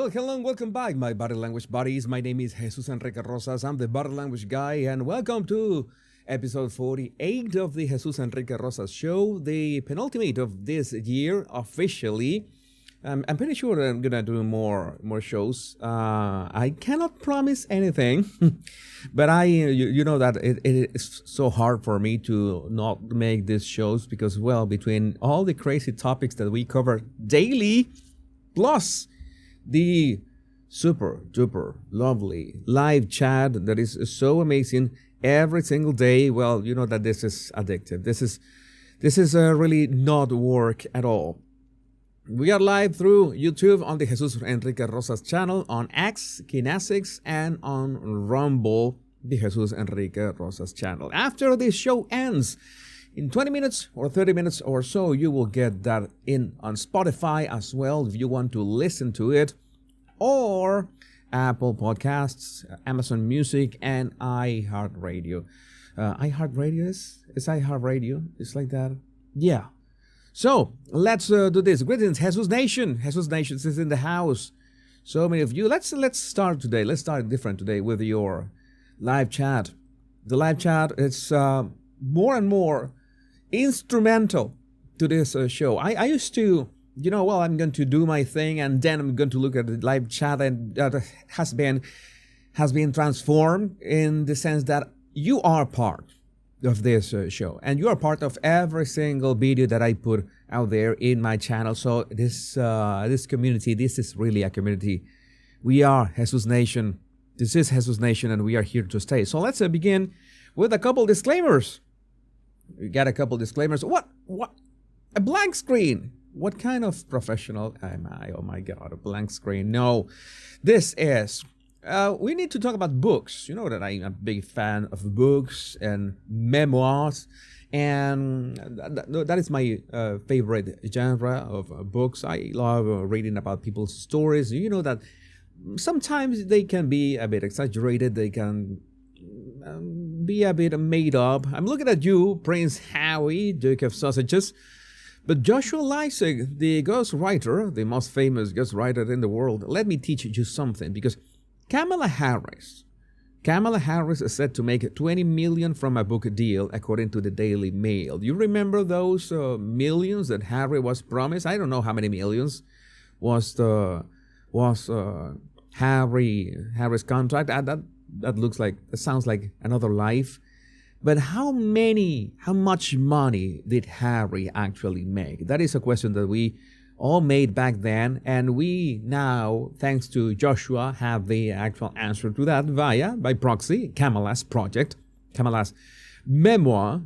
Well, hello and welcome back, my body language buddies. My name is Jesus Enrique Rosas. I'm the body language guy, and welcome to episode 48 of the Jesus Enrique Rosas show, the penultimate of this year officially. I'm pretty sure that I'm gonna do more shows. I cannot promise anything, but you know that it is so hard for me to not make these shows because, well, between all the crazy topics that we cover daily, plus the super duper lovely live chat that is so amazing every single day. Well, you know that this is addictive. This is really not work at all. We are live through YouTube on the Jesus Enrique Rosas channel, on X, Kinesics, and on Rumble, the Jesus Enrique Rosas channel. After this show ends, in 20 minutes or 30 minutes or so, you will get that in on Spotify as well if you want to listen to it, or Apple Podcasts, Amazon Music, and iHeartRadio. iHeartRadio is iHeartRadio? It's like that? Yeah. So let's do this. Greetings, Jesus Nation. Jesus Nation is in the house. So many of you. Let's start today. Let's start different today with your live chat. The live chat is more and more instrumental to this show. I used to, I'm going to do my thing and then I'm going to look at the live chat, and that has been transformed in the sense that you are part of this show, and you are part of every single video that I put out there in my channel. So this community, this is really a community. We are Jesus Nation. This is Jesus Nation, and we are here to stay. So let's begin with a couple disclaimers. We got a couple disclaimers. What? A blank screen. What kind of professional am I? Oh my God, a blank screen. No, this is. We need to talk about books. You know that I'm a big fan of books and memoirs, and that is my favorite genre of books. I love reading about people's stories. You know that sometimes they can be a bit exaggerated. They can be a bit made up. I'm looking at you, Prince Howie, Duke of Sausages. But Joshua Lycett, the ghostwriter, the most famous ghostwriter in the world, let me teach you something, because Kamala Harris is said to make $20 million from a book deal, according to the Daily Mail. You remember those millions that Harry was promised? I don't know how many millions was Harry's contract. That sounds like another life. But how much money did Harry actually make? That is a question that we all made back then, and we now, thanks to Joshua, have the actual answer to that by proxy, Kamala's memoir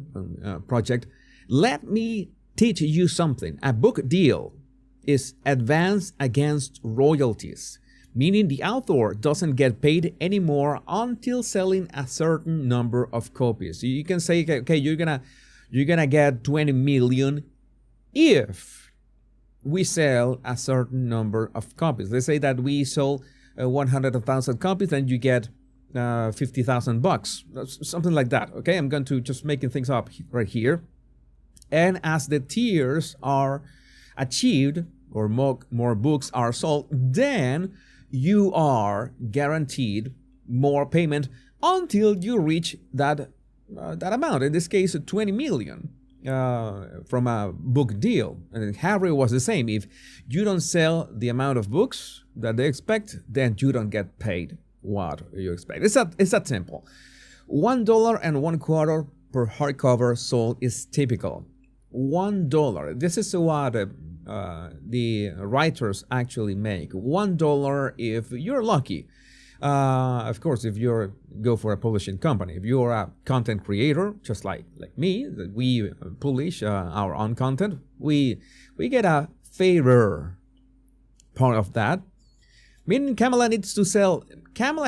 project. Let me teach you something. A book deal is advance against royalties, meaning the author doesn't get paid anymore until selling a certain number of copies. So you can say, okay, you're gonna get 20 million if we sell a certain number of copies. Let's say that we sold 100,000 copies, then you get $50,000, something like that. Okay, I'm going to just making things up right here. And as the tiers are achieved, or more books are sold, then you are guaranteed more payment until you reach that amount. In this case, 20 million. From a book deal. And Harry was the same. If you don't sell the amount of books that they expect, then you don't get paid what you expect. It's that simple. $1.25 per hardcover sold is typical. $1. This is what the writers actually make. $1 if you're lucky. Of course, if you go for a publishing company, if you're a content creator, just like me, that we publish our own content, we get a fairer part of that. Meaning Kamala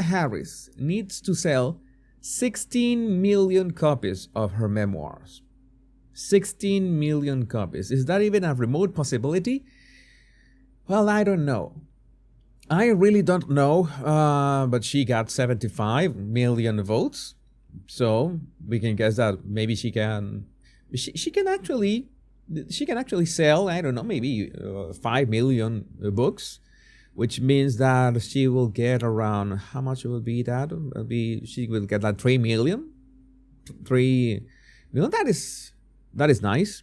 Harris needs to sell 16 million copies of her memoirs. 16 million copies. Is that even a remote possibility? Well, I don't know. I really don't know, but she got 75 million votes, so we can guess that maybe she can actually sell, I don't know, maybe 5 million books. which means that she will get around, how much will be that? She will get like 3 million. 3 million. That is nice.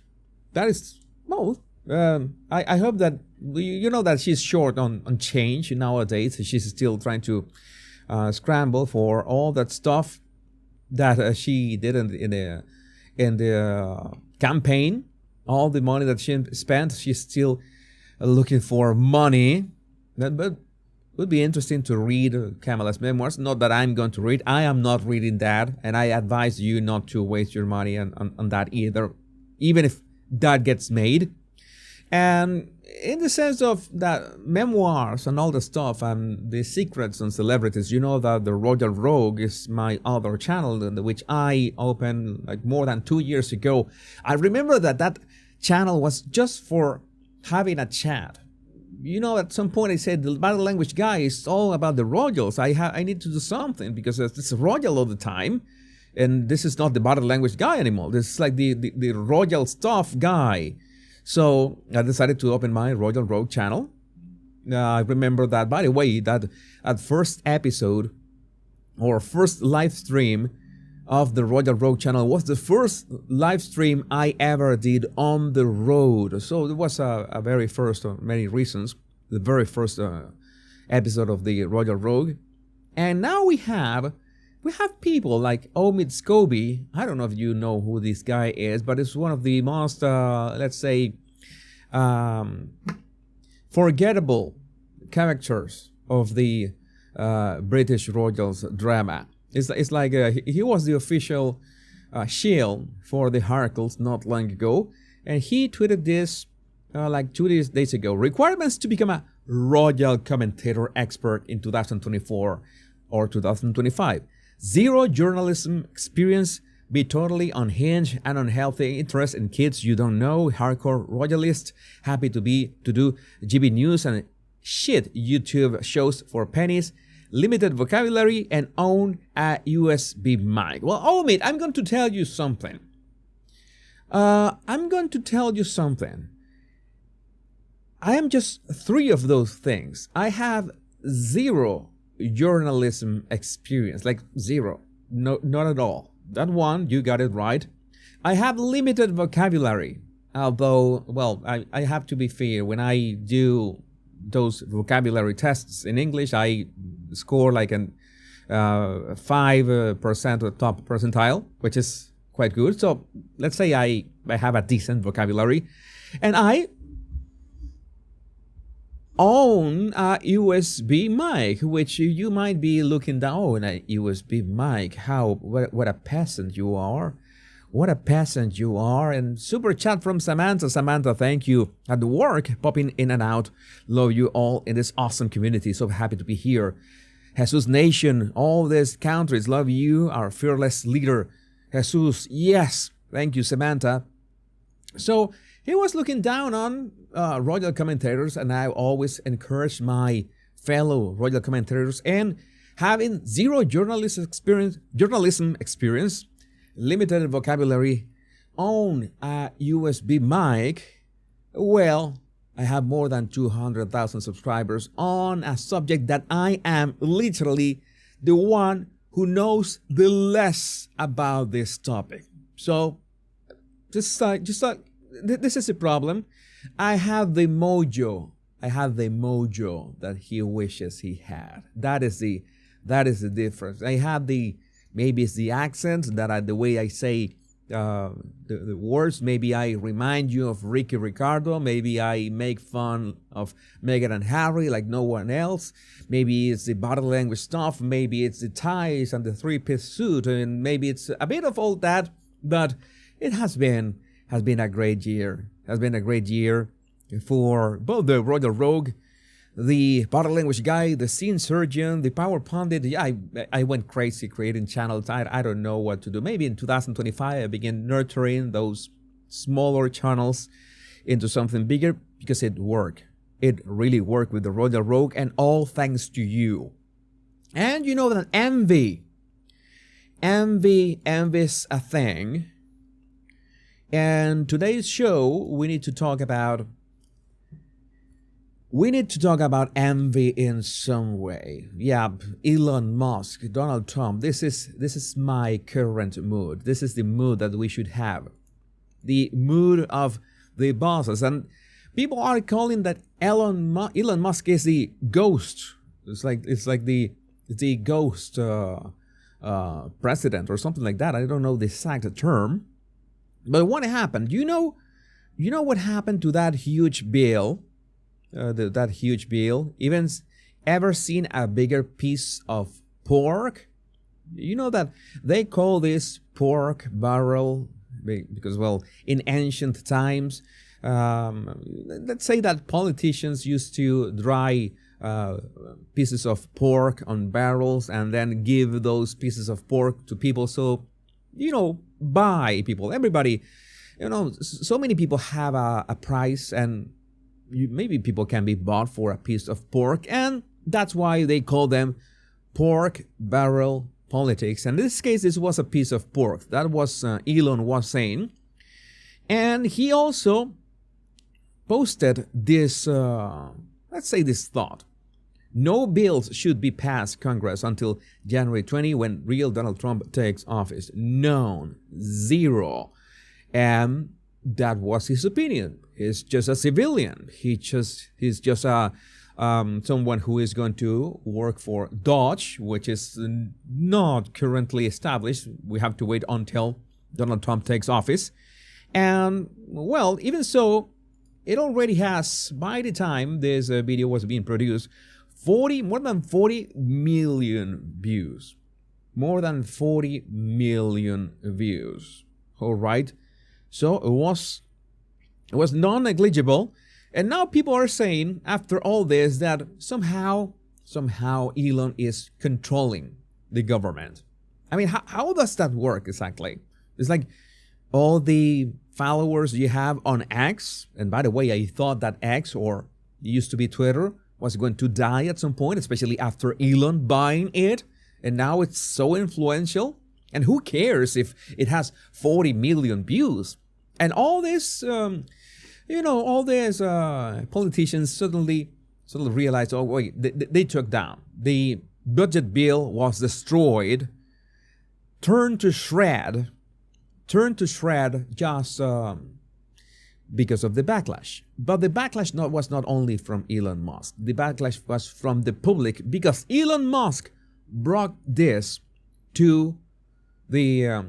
That is, well, I hope that, that she's short on change nowadays. She's still trying to scramble for all that stuff that she did in the campaign. All the money that she spent, she's still looking for money. But it would be interesting to read Kamala's memoirs. Not that I'm going to read. I am not reading that, and I advise you not to waste your money on that either, even if that gets made. And in the sense of that memoirs and all the stuff and the secrets on celebrities, that the Royal Rogue is my other channel, which I opened like more than 2 years ago. I remember that channel was just for having a chat. At some point I said the body language guy is all about the royals. I need to do something because it's royal all the time, and this is not the body language guy anymore. This is like the royal stuff guy. So I decided to open my Royal Rogue channel. I remember that, by the way, that at first episode or first live stream of the Royal Rogue channel was the first live stream I ever did on the road. So it was a very first, for many reasons, the very first episode of the Royal Rogue. And now we have people like Omid Scobie. I don't know if you know who this guy is, but it's one of the most, let's say, forgettable characters of the British Royals drama. It's like he was the official shield for the Harkles not long ago, and he tweeted this like 2 days ago. Requirements to become a royal commentator expert in 2024 or 2025. 0 journalism experience, be totally unhinged and unhealthy interest in kids you don't know, hardcore royalist, happy to do GB News and shit YouTube shows for pennies, limited vocabulary, and own a USB mic. Well, Omid, I'm going to tell you something. I am just 3 of those things. I have 0 journalism experience, like 0. No, not at all. That one, you got it right. I have limited vocabulary, although, well, I have to be fair. When I do those vocabulary tests in English, I score like an 5% of top percentile, which is quite good. So let's say I have a decent vocabulary, and I own a USB mic, which you might be looking down. Oh, a USB mic, what a peasant you are. What a peasant you are. And super chat from Samantha. Samantha, thank you. At work, popping in and out. Love you all in this awesome community. So happy to be here. Jesus Nation, all these countries love you, our fearless leader. Jesus, yes. Thank you, Samantha. So he was looking down on royal commentators, and I always encourage my fellow royal commentators, and having 0 journalism experience, limited vocabulary, own a USB mic. Well, I have more than 200,000 subscribers on a subject that I am literally the one who knows the less about this topic. So, this is a problem. I have the mojo. That he wishes he had. That is the difference. I have maybe it's the accent, the way I say the words. Maybe I remind you of Ricky Ricardo. Maybe I make fun of Meghan and Harry like no one else. Maybe it's the body language stuff. Maybe it's the ties and the 3-piece suit, and maybe it's a bit of all that. But it has been a great year. Has been a great year for both the Royal Rogue, the body language guy, the scene surgeon, the power pundit. Yeah, I went crazy creating channels. I don't know what to do. Maybe in 2025 I began nurturing those smaller channels into something bigger, because it worked. It really worked with the Royal Rogue, and all thanks to you. And you know that envy is a thing. And today's show, we need to talk about we need to talk about envy in some way. Yeah, Elon Musk, Donald Trump, this is my current mood. This is the mood that we should have. The mood of the bosses. And people are calling that Elon Musk is the ghost. It's like the ghost president or something like that. I don't know the exact term. But what happened? You know what happened to that huge bill? That huge bill. Even ever seen a bigger piece of pork? You know that they call this pork barrel because, well, in ancient times, let's say that politicians used to dry pieces of pork on barrels and then give those pieces of pork to people. So, buy people. Everybody, so many people have a price, and maybe people can be bought for a piece of pork, and that's why they call them pork barrel politics. And in this case, this was a piece of pork. That was Elon was saying. And he also posted this, let's say this thought. No bills should be passed Congress until January 20 when real Donald Trump takes office. None. Zero. And that was his opinion. He's just a civilian. He's just someone who is going to work for Dodge, which is not currently established. We have to wait until Donald Trump takes office. And, well, even so, it already has, by the time this video was being produced, more than 40 million views. More than 40 million views. All right. So it was non-negligible. And now people are saying, after all this, that somehow Elon is controlling the government. I mean, how does that work exactly? It's like all the followers you have on X, and by the way, I thought that X, or it used to be Twitter, was going to die at some point, especially after Elon buying it. And now it's so influential. And who cares if it has 40 million views? And all this, all these politicians suddenly realized, oh, wait, they took down. The budget bill was destroyed, turned to shred just because of the backlash. But the backlash was not only from Elon Musk. The backlash was from the public because Elon Musk brought this to the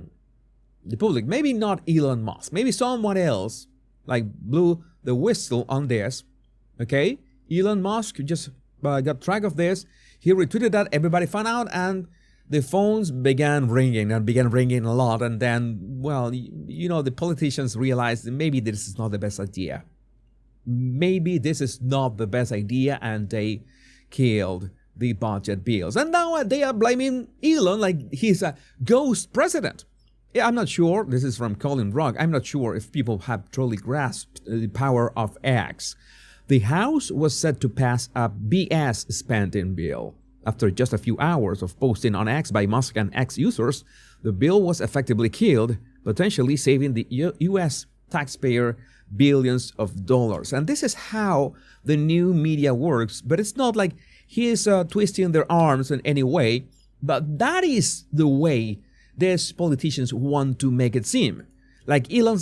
public. Maybe not Elon Musk. Maybe someone else blew the whistle on this. Okay? Elon Musk just got track of this. He retweeted that. Everybody found out, and the phones began ringing a lot. And then, well, the politicians realized that maybe this is not the best idea. Maybe this is not the best idea, and they killed the budget bills. And now they are blaming Elon like he's a ghost president. Yeah, I'm not sure. This is from Colin Rock. I'm not sure if people have truly grasped the power of X. The House was set to pass a BS spending bill. After just a few hours of posting on X by Musk and X users, the bill was effectively killed, potentially saving the U.S. taxpayer billions of dollars. And this is how the new media works, but it's not like he's twisting their arms in any way, but that is the way these politicians want to make it seem. Like Elon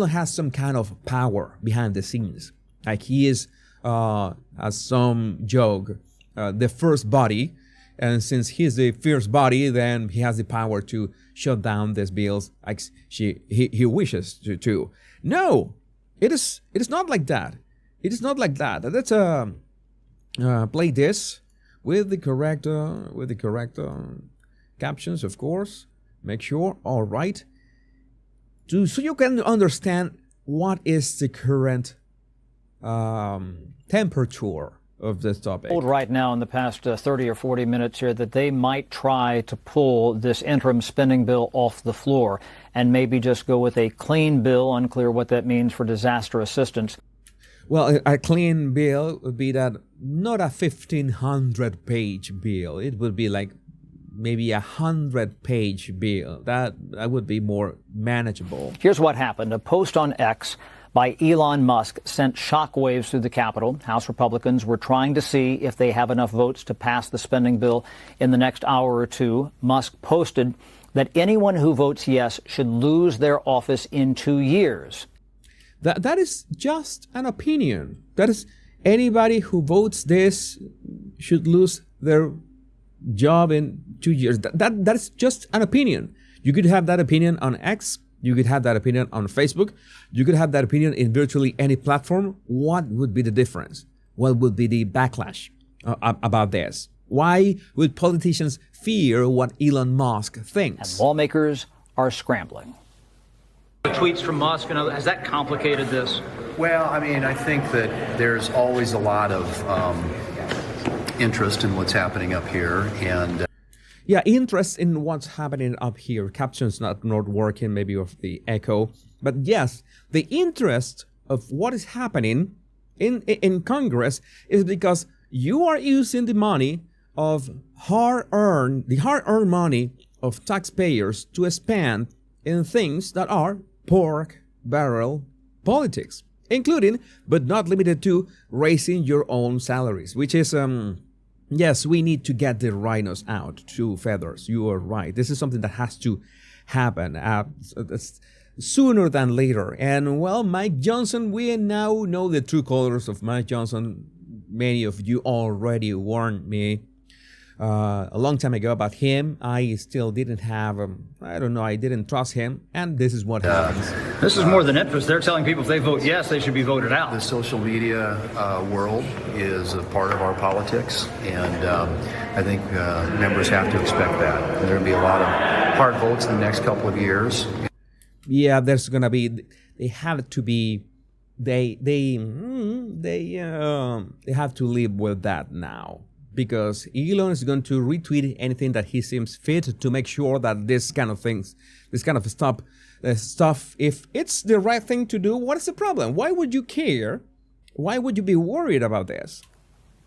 has some kind of power behind the scenes. Like he is, as some joke, the first body, and since he's the first body, then he has the power to shut down these bills like he wishes to. No, it is not like that. It is not like that. Let's play this with the correct captions, of course. Make sure, all right, so you can understand what is the current temperature of this topic. Right now in the past 30 or 40 minutes here that they might try to pull this interim spending bill off the floor and maybe just go with a clean bill. Unclear what that means for disaster assistance. Well, a clean bill would be that not a 1,500-page bill. It would be like maybe a 100-page bill. That would be more manageable. Here's what happened. A post on X by Elon Musk sent shockwaves through the Capitol. House Republicans were trying to see if they have enough votes to pass the spending bill in the next hour or two. Musk posted that anyone who votes yes should lose their office in 2 years. That is just an opinion. That is, anybody who votes this should lose their job in 2 years. That's just an opinion. You could have that opinion on X. You could have that opinion on Facebook. You could have that opinion in virtually any platform. What would be the difference? What would be the backlash about this? Why would politicians fear what Elon Musk thinks? And lawmakers are scrambling. The tweets from Musk and others, has that complicated this? Well, I mean, I think that there's always a lot of interest in what's happening up here, and yeah, interest in what's happening up here. Captions not working, maybe of the echo, but yes, the interest of what is happening in Congress is because you are using the money of hard-earned money of taxpayers to spend in things that are pork barrel politics, including but not limited to raising your own salaries, which is yes, we need to get the rhinos out, two feathers. You are right. This is something that has to happen sooner than later. And well, Mike Johnson, we now know the true colors of Mike Johnson. Many of you already warned me a long time ago about him. I still didn't have, I didn't trust him. And this is what happens. This is more than interest. They're telling people if they vote yes, they should be voted out. the social media world is a part of our politics, and I think members have to expect that. There are going to be a lot of hard votes in the next couple of years. Yeah, there's going to be, they have to live with that now. Because Elon is going to retweet anything that he seems fit to make sure that this kind of things, this kind of stuff, if it's the right thing to do, what is the problem? Why would you care? Why would you be worried about this?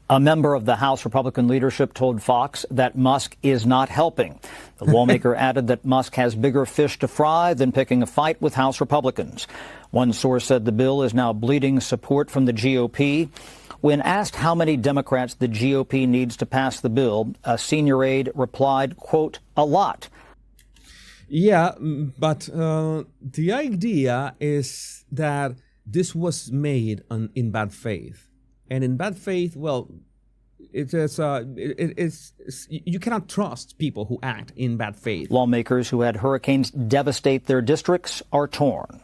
A member of the House Republican leadership told Fox that Musk is not helping. The lawmaker added that Musk has bigger fish to fry than picking a fight with House Republicans. One source said the bill is now bleeding support from the GOP. When asked how many Democrats the GOP needs to pass the bill, a senior aide replied, quote, a lot. Yeah, but the idea is that this was made in bad faith. And in bad faith, well, you cannot trust people who act in bad faith. Lawmakers who had hurricanes devastate their districts are torn.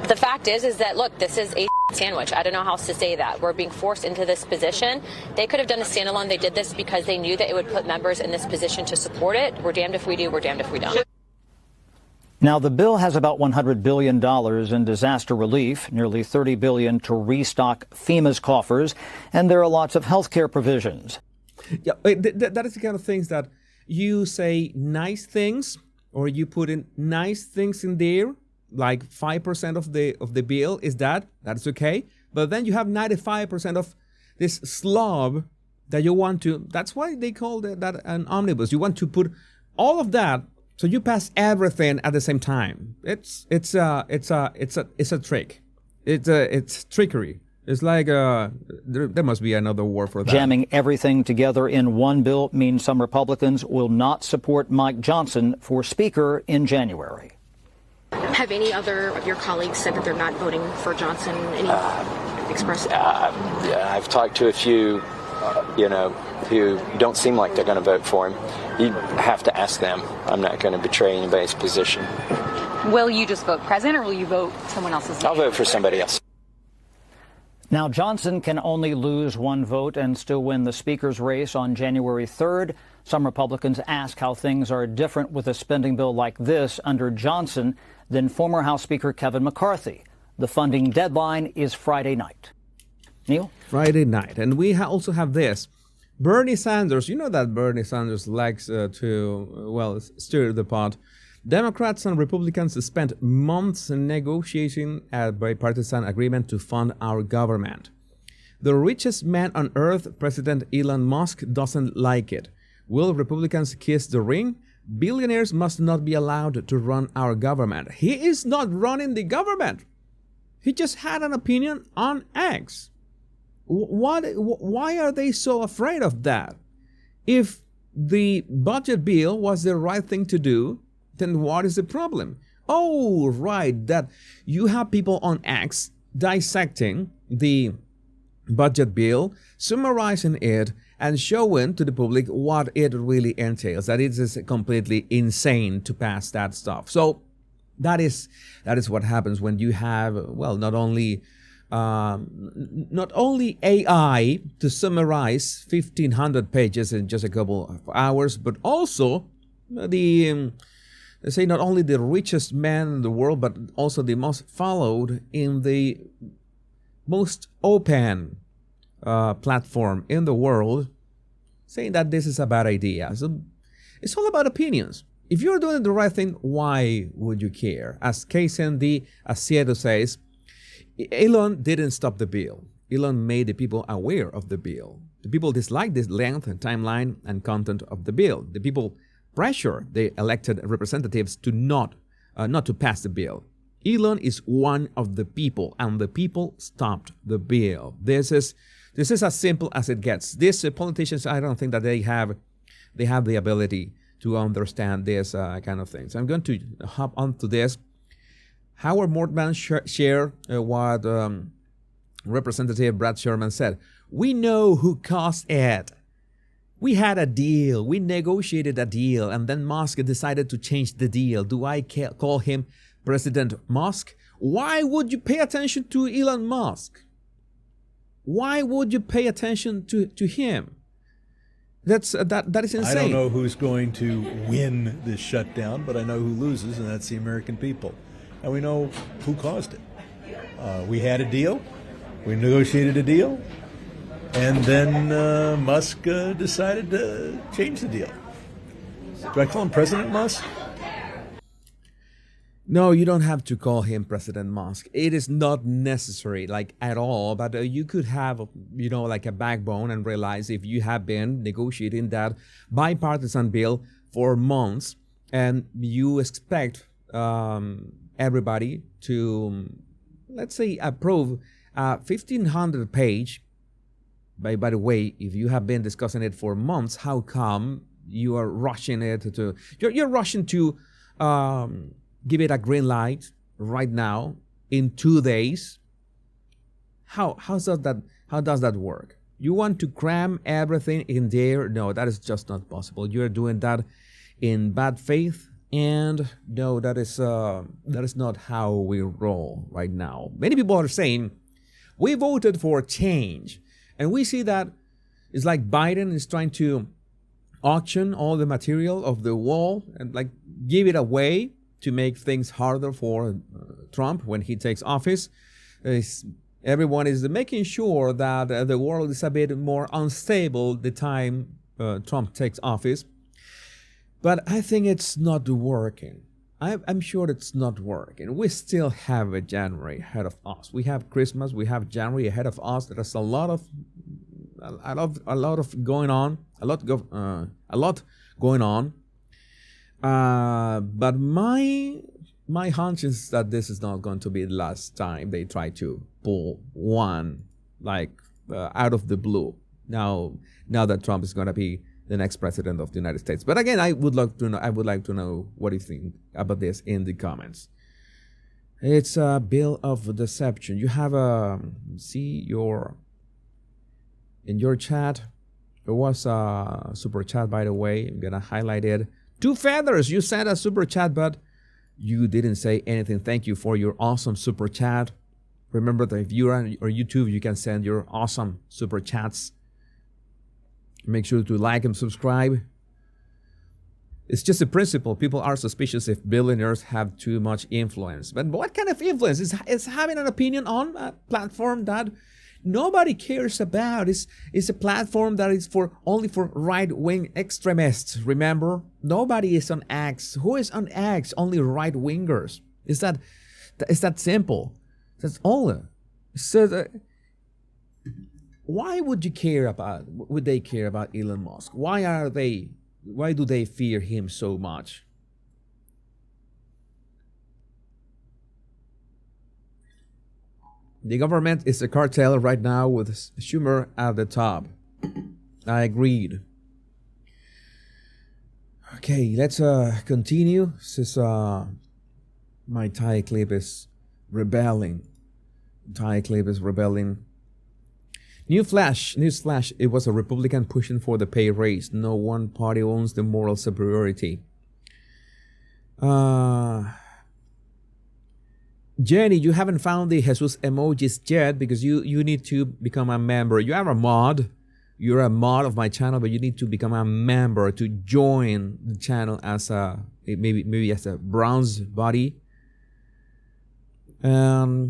The fact is that, look, this is a sandwich. I don't know how else to say that. We're being forced into this position. They could have done a standalone. They did this because they knew that it would put members in this position to support it. We're damned if we do. We're damned if we don't. Now, the bill has about $100 billion in disaster relief, nearly $30 billion to restock FEMA's coffers, and there are lots of health care provisions. Yeah, that is the kind of things that you say nice things, or you put in nice things in there, like 5% of the bill is that's okay. But then you have 95% of this slob that you want to, that's why they call that an omnibus. You want to put all of that, so you pass everything at the same time. It's a trick. It's trickery. It's like there must be another word for that. Jamming everything together in one bill means some Republicans will not support Mike Johnson for Speaker in January. Have any other of your colleagues said that they're not voting for Johnson? Any expressed? Yeah, I've talked to a few, who don't seem like they're going to vote for him. You have to ask them. I'm not going to betray anybody's position. Will you just vote president, or will you vote someone else's name? I'll vote for somebody else. Now, Johnson can only lose one vote and still win the Speaker's race on January 3rd. Some Republicans ask how things are different with a spending bill like this under Johnson than former House Speaker Kevin McCarthy. The funding deadline is Friday night. Neil? Friday night. And we also have this. Bernie Sanders, you know that Bernie Sanders likes to stir the pot. Democrats and Republicans spent months negotiating a bipartisan agreement to fund our government. The richest man on earth, President Elon Musk, doesn't like it. Will Republicans kiss the ring? Billionaires must not be allowed to run our government. He is not running the government. He just had an opinion on X. Why are they so afraid of that? If the budget bill was the right thing to do, then what is the problem? Oh, right, that you have people on X dissecting the budget bill, summarizing it, and showing to the public what it really entails, that it is completely insane to pass that stuff. So that is what happens when you have, well, not only AI to summarize 1,500 pages in just a couple of hours, but also let's say not only the richest man in the world, but also the most followed in the most open platform in the world, saying that this is a bad idea. So it's all about opinions. If you're doing the right thing, why would you care? As KCND Asiedo says, Elon didn't stop the bill. Elon made the people aware of the bill. The people dislike the length and timeline and content of the bill. The people pressure the elected representatives to not to pass the bill. Elon is one of the people, and the people stopped the bill. This is as simple as it gets. These politicians, I don't think that they have the ability to understand this kind of things. I'm going to hop onto this. Howard Mortman shared what Representative Brad Sherman said. We know who caused it. We had a deal. We negotiated a deal, and then Musk decided to change the deal. Do I call him President Musk? Why would you pay attention to Elon Musk? Why would you pay attention to him? That is insane. I don't know who's going to win this shutdown, but I know who loses, and that's the American people. And we know who caused it. We had a deal. We negotiated a deal. And then Musk decided to change the deal. Do I call him President Musk? No, you don't have to call him President Musk. It is not necessary, like, at all. But you could have, like a backbone and realize if you have been negotiating that bipartisan bill for months and you expect everybody to, let's say, approve a 1,500-page. By the way, if you have been discussing it for months, how come you are rushing it to? You're rushing to give it a green light right now in 2 days. How does that work? You want to cram everything in there? No, that is just not possible. You are doing that in bad faith, and no, that is not how we roll right now. Many people are saying we voted for change. And we see that it's like Biden is trying to auction all the material of the wall and like give it away to make things harder for Trump when he takes office. Everyone is making sure that the world is a bit more unstable the time Trump takes office. But I think it's not working. I'm sure it's not working. We still have a January ahead of us. We have Christmas. We have January ahead of us. There's a lot going on. But my hunch is that this is not going to be the last time they try to pull one out of the blue. Now that Trump is going to be the next president of the United States. But again, I would like to know what you think about this in the comments. It's a bill of deception. You have in your chat. There was a super chat, by the way. I'm gonna highlight it. 2 feathers. You sent a super chat, but you didn't say anything. Thank you for your awesome super chat. Remember that if you're on YouTube, you can send your awesome super chats. Make sure to like and subscribe. It's just a principle. People are suspicious if billionaires have too much influence. But what kind of influence? Is having an opinion on a platform that nobody cares about. It's a platform that is only for right-wing extremists. Remember? Nobody is on X. Who is on X? Only right-wingers. Is that simple? That's all. So why would they care about Elon Musk? Why do they fear him so much? The government is a cartel right now with Schumer at the top. I agreed. Okay, let's continue. This is my Thai clip is rebelling. Newsflash, it was a Republican pushing for the pay raise. No one party owns the moral superiority. Jenny, you haven't found the Jesus emojis yet because you need to become a member. You are a mod. You're a mod of my channel, but you need to become a member to join the channel as a maybe as a bronze body. Not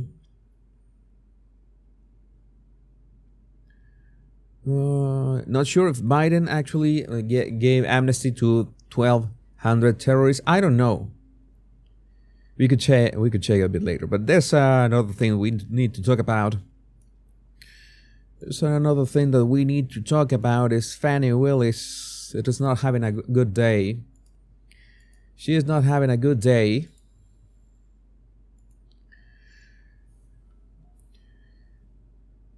sure if Biden actually gave amnesty to 1,200 terrorists. I don't know. We could check a bit later. But there's another thing we need to talk about. So another thing that we need to talk about is Fani Willis. It is not having a good day. She is not having a good day.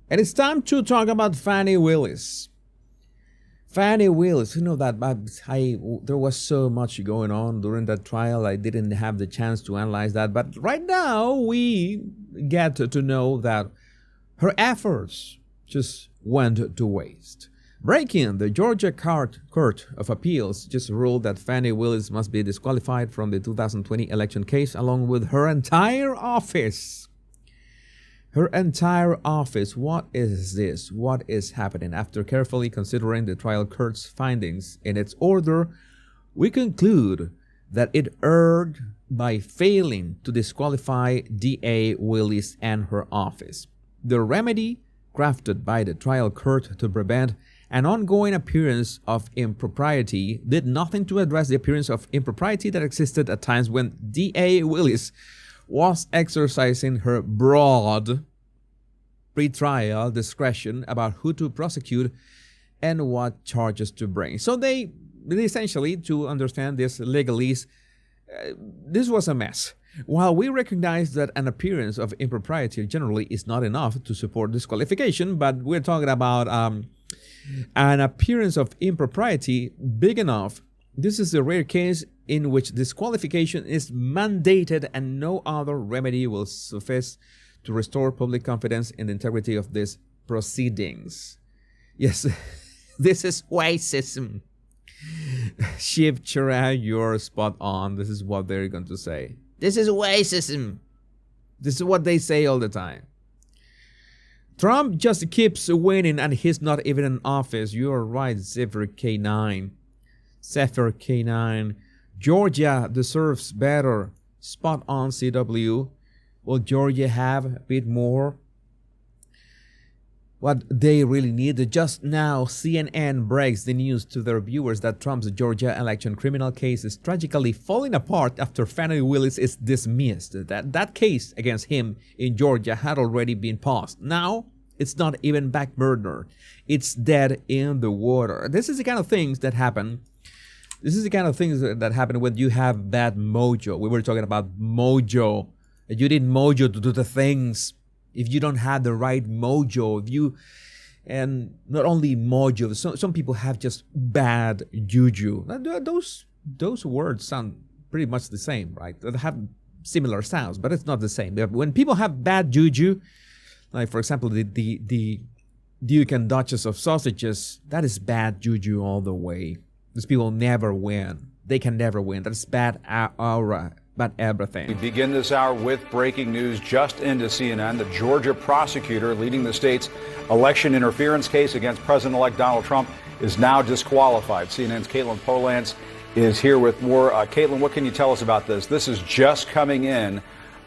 And it's time to talk about Fani Willis. Fani Willis, you know that there was so much going on during that trial. I didn't have the chance to analyze that. But right now, we get to know that her efforts just went to waste. Breaking, the Georgia Court of Appeals just ruled that Fani Willis must be disqualified from the 2020 election case along with her entire office. Her entire office. What is this? What is happening? After carefully considering the trial court's findings in its order, we conclude that it erred by failing to disqualify DA Willis and her office. The remedy crafted by the trial court to prevent an ongoing appearance of impropriety did nothing to address the appearance of impropriety that existed at times when DA Willis was exercising her broad pre-trial discretion about who to prosecute and what charges to bring. So they essentially, to understand this legalese, this was a mess. While we recognize that an appearance of impropriety generally is not enough to support disqualification, but we're talking about an appearance of impropriety big enough. This is a rare case in which disqualification is mandated and no other remedy will suffice to restore public confidence in the integrity of these proceedings. Yes, this is racism. Shiv Chira, you're spot on. This is what they're going to say. This is racism. This is what they say all the time. Trump just keeps winning and he's not even in office. You're right, Zephyr K9. Zephyr K9. Georgia deserves better. Spot on, CW. Will Georgia have a bit more? What they really need. Just now, CNN breaks the news to their viewers that Trump's Georgia election criminal case is tragically falling apart after Fani Willis is dismissed. That case against him in Georgia had already been paused. Now, it's not even backburner. It's dead in the water. This is the kind of things that happen. This is the kind of things that happen when you have bad mojo. We were talking about mojo. You need mojo to do the things. If you don't have the right mojo, and not only mojo, some people have just bad juju. Those words sound pretty much the same, right? They have similar sounds, but it's not the same. When people have bad juju, like for example, the Duke and Duchess of Sausages, that is bad juju all the way. These people never win. They can never win. That's bad aura. About everything. We begin this hour with breaking news just into CNN. The Georgia prosecutor leading the state's election interference case against President-elect Donald Trump is now disqualified. CNN's Caitlin Polance is here with more. Caitlin, what can you tell us about this? This is just coming in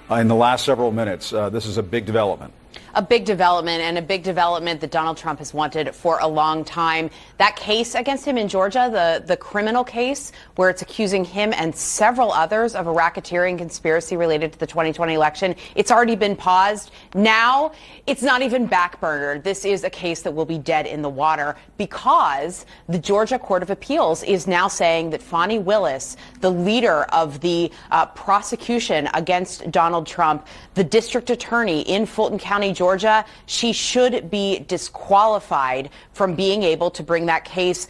the last several minutes. This is a big development. A big development, and a big development that Donald Trump has wanted for a long time. That case against him in Georgia, the criminal case, where it's accusing him and several others of a racketeering conspiracy related to the 2020 election, it's already been paused. Now, it's not even backburnered. This is a case that will be dead in the water because the Georgia Court of Appeals is now saying that Fani Willis, the leader of the prosecution against Donald Trump, the district attorney in Fulton County, Georgia, she should be disqualified from being able to bring that case.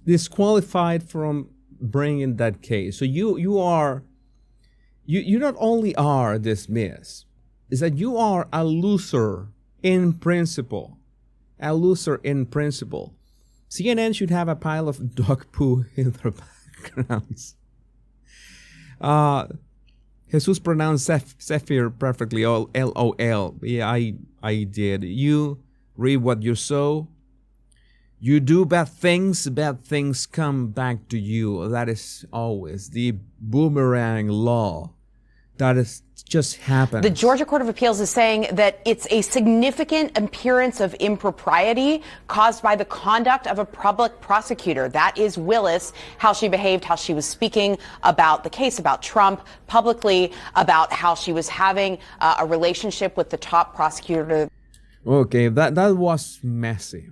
Disqualified from bringing that case. So you not only are dismissed, is that you are a loser in principle. A loser in principle. CNN should have a pile of dog poo in their backgrounds. Jesus pronounced Zephyr perfectly. LOL. Yeah, I did. You reap what you sow. You do bad things come back to you. That is always the boomerang law. That is just happened. The Georgia Court of Appeals is saying that it's a significant appearance of impropriety caused by the conduct of a public prosecutor. That is Willis, how she behaved, how she was speaking about the case, about Trump publicly, about how she was having a relationship with the top prosecutor. Okay, that was messy.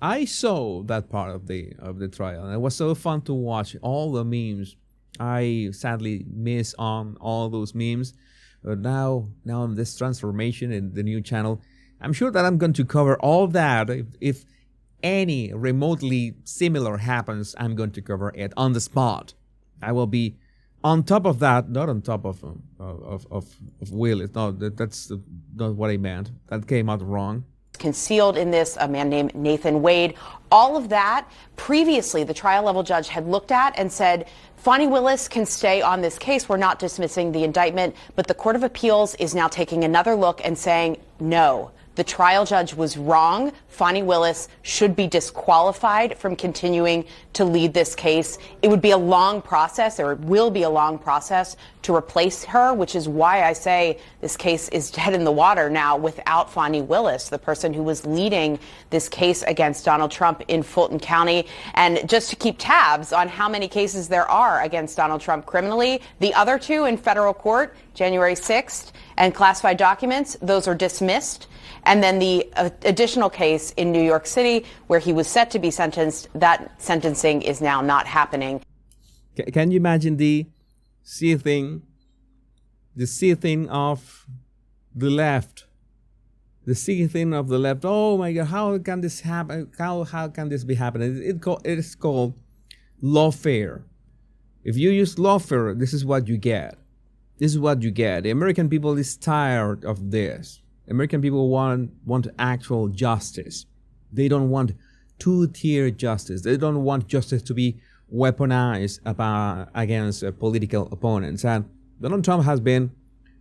I saw that part of the trial, and it was so fun to watch all the memes. I sadly miss on all those memes, but now in this transformation in the new channel, I'm sure that I'm going to cover all that. If any remotely similar happens, I'm going to cover it on the spot. I will be on top of that, not on top of Willis. No, that's not what I meant. That came out wrong. Concealed in this, a man named Nathan Wade. All of that, previously, the trial level judge had looked at and said, Fani Willis can stay on this case. We're not dismissing the indictment. But the Court of Appeals is now taking another look and saying, no, the trial judge was wrong. Fani Willis should be disqualified from continuing to lead this case. It would be a long process, or it will be a long process, to replace her, which is why I say this case is dead in the water now without Fani Willis, the person who was leading this case against Donald Trump in Fulton County. And just to keep tabs on how many cases there are against Donald Trump criminally, the other two in federal court, January 6th, and classified documents, those are dismissed. And then the additional case in New York City, where he was set to be sentenced, that sentencing is now not happening. Can you imagine the seething of the left? The seething of the left. Oh my God, how can this happen? How can this be happening? It is called lawfare. If you use lawfare, this is what you get. This is what you get. The American people is tired of this. American people want actual justice. They don't want two-tier justice. They don't want justice to be weaponized against political opponents. And Donald Trump has been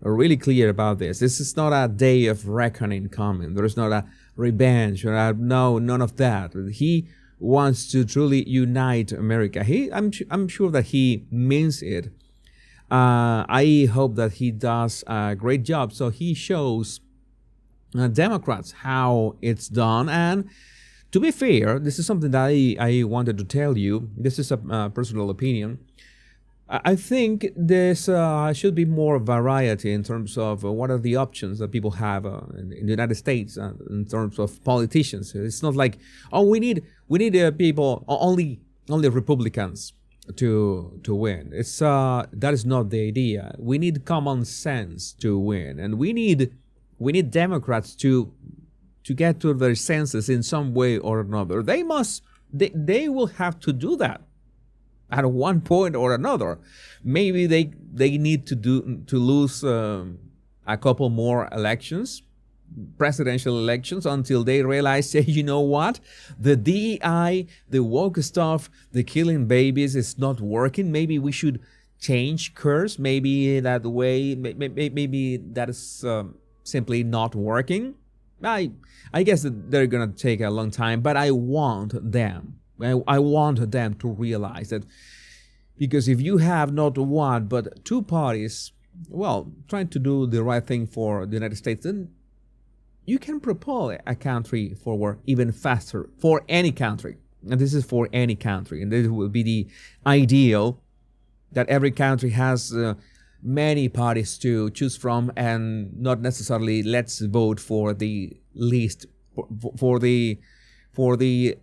really clear about this. This is not a day of reckoning coming. There is not a revenge or none of that. He wants to truly unite America. I'm sure that he means it. I hope that he does a great job. So he shows Democrats how it's done. And to be fair, this is something that I wanted to tell you. This is a personal opinion. I think there's should be more variety in terms of what are the options that people have in the United States in terms of politicians. It's not like, oh, we need people, only Republicans to win. It's that is not the idea. We need common sense to win, and we need Democrats to get to their senses in some way or another. They will have to do that at one point or another. Maybe they need to lose a couple more elections, presidential elections, until they realize, hey, you know what? The DEI, the woke stuff, the killing babies is not working. Maybe we should change course. Maybe that way, maybe that is simply not working. I guess that they're gonna take a long time, but I want them. I want them to realize that, because if you have not one but two parties, well, trying to do the right thing for the United States, then you can propel a country forward even faster for any country. And this is for any country, and this will be the ideal, that every country has many parties to choose from, and not necessarily let's vote for the least, for the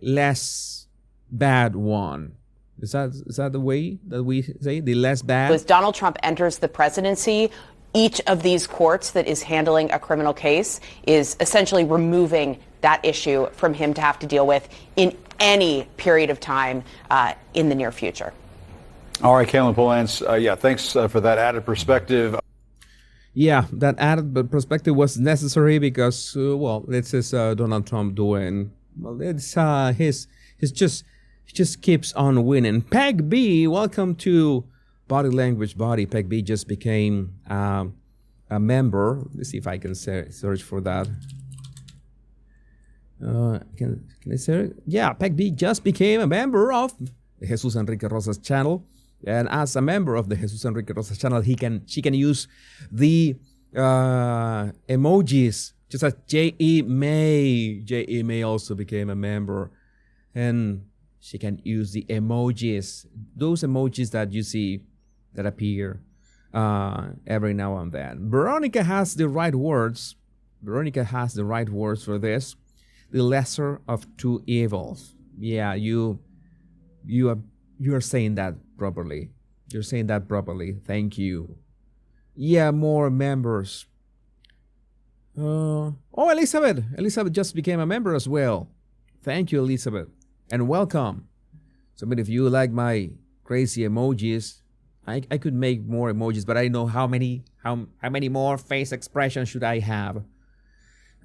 less bad one. Is that the way that we say, the less bad? As Donald Trump enters the presidency, each of these courts that is handling a criminal case is essentially removing that issue from him to have to deal with in any period of time in the near future. All right, Caitlin Polans, thanks for that added perspective. Yeah, that added perspective was necessary because, this is Donald Trump doing. Well, it's he just keeps on winning. Peg B, welcome to Body Language Body. Peg B just became a member. Let's see if I can search for that. Can I say it? Yeah, Peg B just became a member of the Jesus Enrique Rosas channel. And as a member of the Jesus Enrique Rosas channel, she can use the emojis, just as J.E. May. J.E. May also became a member. And she can use the emojis, those emojis that you see that appear every now and then. Veronica has the right words. Veronica has the right words for this. The lesser of two evils. Yeah, you are saying that properly. You're saying that properly. Thank you. Yeah, more members. Elizabeth. Elizabeth just became a member as well. Thank you, Elizabeth. And welcome. So many of you like my crazy emojis. I could make more emojis, but I don't know how many more face expressions should I have.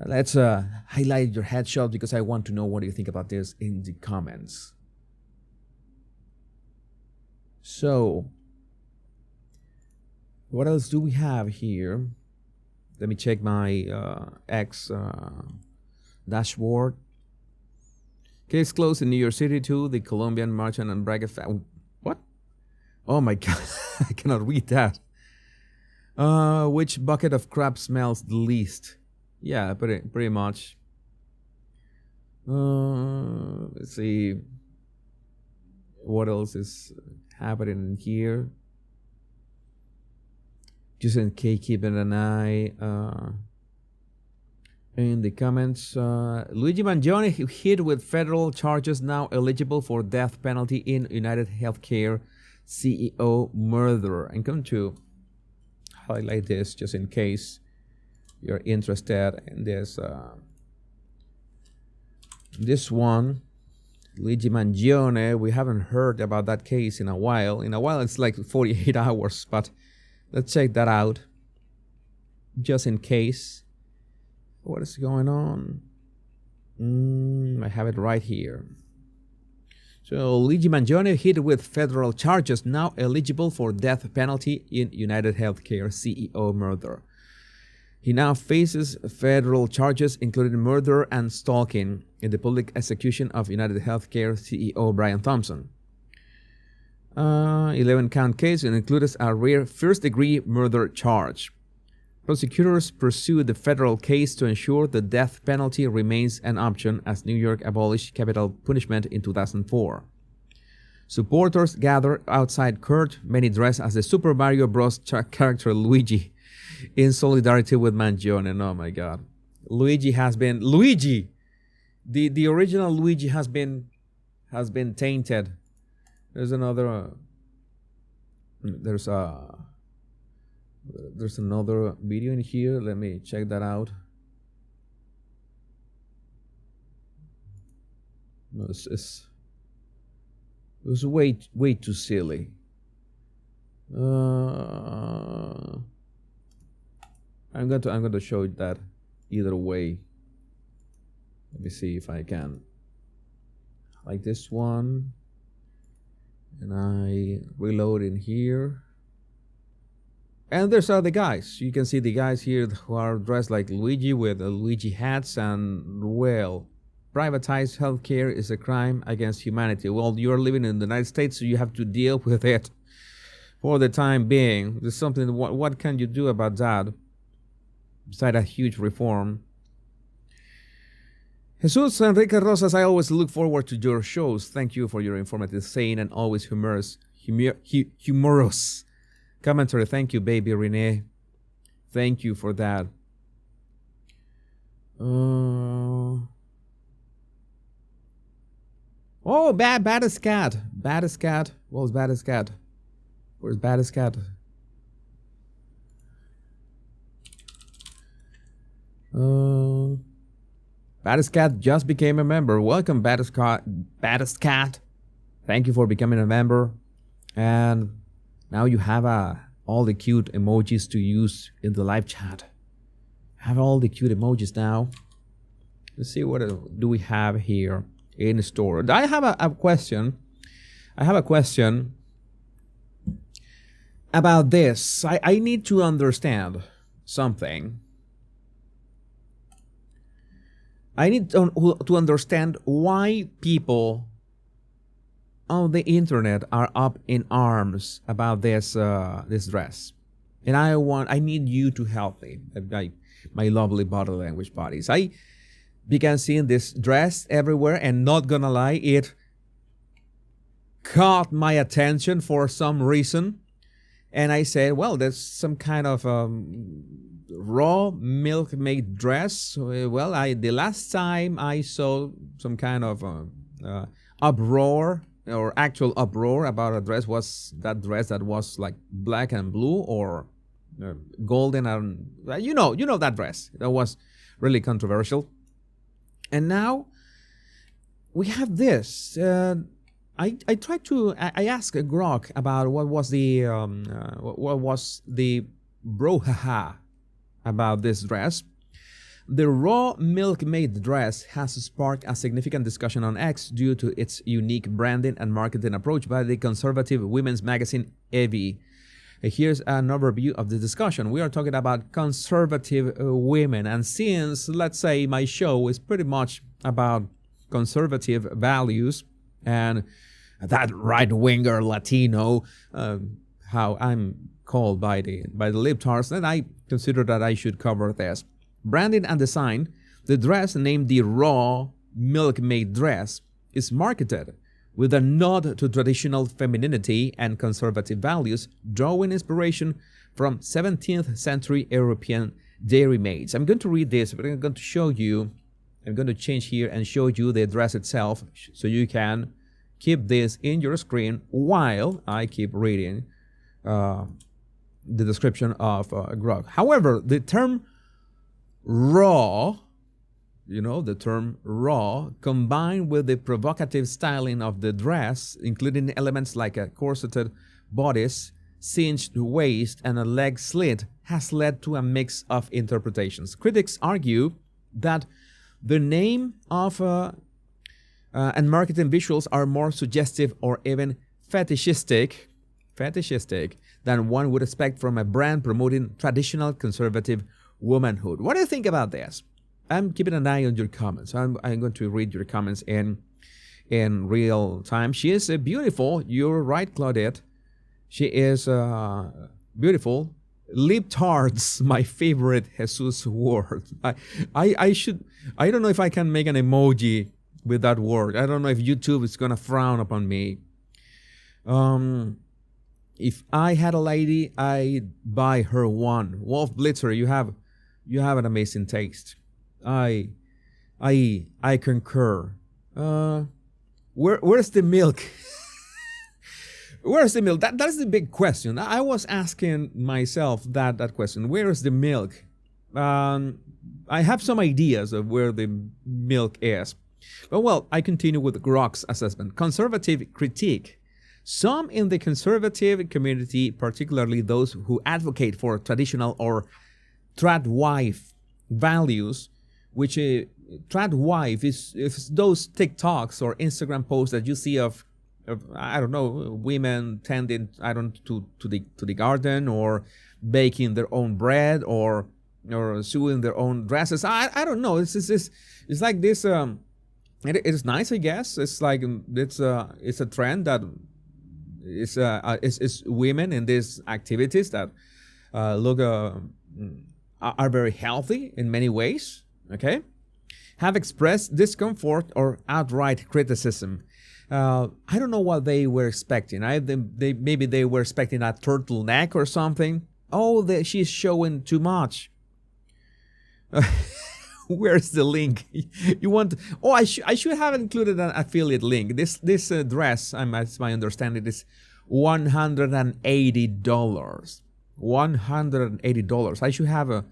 Let's highlight your headshot because I want to know what you think about this in the comments. So, what else do we have here? Let me check my X dashboard. Case closed in New York City too. The Colombian merchant and Braga what? Oh my God, I cannot read that. Which bucket of crap smells the least? Yeah, pretty much. Let's see. What else is happening here? Just in case, keeping an eye in the comments. Luigi Mangione hit with federal charges, now eligible for death penalty in United Healthcare CEO murder. I'm going to highlight this just in case you're interested in this. This one, Luigi Mangione. We haven't heard about that case in a while. In a while, it's like 48 hours, but let's check that out just in case. What is going on? I have it right here. So Luigi Mangione hit with federal charges, now eligible for death penalty in United Healthcare CEO murder. He now faces federal charges including murder and stalking in the public execution of United Healthcare CEO Brian Thompson. 11-count case and includes a rare first-degree murder charge. Prosecutors pursued the federal case to ensure the death penalty remains an option as New York abolished capital punishment in 2004. Supporters gathered outside court, many dressed as the Super Mario Bros. Character Luigi, in solidarity with Mangione. Oh my God. Luigi, the original Luigi has been tainted. There's another video in here. Let me check that out. No, it was way too silly. I'm going to show that either way. Let me see if I can. Like this one. And I reload in here. And there's other guys. You can see the guys here who are dressed like Luigi with Luigi hats and, well, privatized healthcare is a crime against humanity. Well, you're living in the United States, so you have to deal with it for the time being. There's something, what can you do about that? Beside a huge reform. Jesus Enrique Rosas, I always look forward to your shows. Thank you for your informative, sane, and always humorous commentary. Thank you, baby Renee. Thank you for that. Oh, baddest cat. Baddest cat. What was baddest cat? Where's baddest cat? Baddest Cat just became a member. Welcome, Baddest Cat. Thank you for becoming a member. And now you have all the cute emojis to use in the live chat. Have all the cute emojis now. Let's see, what do we have here in the store. I have a question. I have a question about this. I need to understand something. I need to understand why people on the internet are up in arms about this this dress, and I need you to help me, my lovely body language buddies. I began seeing this dress everywhere, and not gonna lie, it caught my attention for some reason, and I said, well, there's some kind of raw Milkmaid dress. Well, the last time I saw some kind of uproar or actual uproar about a dress was that dress that was like black and blue or golden, and you know that dress that was really controversial. And now we have this. I tried to. I asked Grok about what was the brouhaha about this dress. The raw Milkmaid dress has sparked a significant discussion on X due to its unique branding and marketing approach by the conservative women's magazine Evie. Here's an overview of the discussion. We are talking about conservative women, and since, let's say, my show is pretty much about conservative values and that right-winger Latino, how I'm called by the libtards, then I consider that I should cover this. Branding and design, the dress named the raw Milkmaid dress is marketed with a nod to traditional femininity and conservative values, drawing inspiration from 17th century European dairy maids. I'm going to read this, but I'm going to show you, I'm going to change here and show you the dress itself so you can keep this in your screen while I keep reading the description of Grog. However, the term raw, the term raw, combined with the provocative styling of the dress, including elements like a corseted bodice, cinched waist, and a leg slit, has led to a mix of interpretations. Critics argue that the name of and marketing visuals are more suggestive or even fetishistic than one would expect from a brand promoting traditional conservative womanhood. What do you think about this? I'm keeping an eye on your comments. I'm going to read your comments in real time. She is beautiful. You're right, Claudette. She is beautiful. Libtards, my favorite Jesus word. I don't know if I can make an emoji with that word. I don't know if YouTube is gonna frown upon me. If I had a lady, I'd buy her one. Wolf Blitzer, you have an amazing taste. I concur. Where's the milk? Where's the milk? That's the big question. I was asking myself that question. Where is the milk? I have some ideas of where the milk is. But well, I continue with Grok's assessment. Conservative critique. Some in the conservative community, particularly those who advocate for traditional or tradwife values, which tradwife is those TikToks or Instagram posts that you see of I don't know, women tending to the garden or baking their own bread or sewing their own dresses. I don't know. It's like this. It is nice, I guess. It's like it's a trend that is women in these activities that are very healthy in many ways. Okay, have expressed discomfort or outright criticism. I don't know what they were expecting. Maybe they were expecting a turtleneck or something. Oh, she's showing too much. Where's the link? You want? Oh, I should have included an affiliate link. This dress, as my understanding, is $180. $180. I should have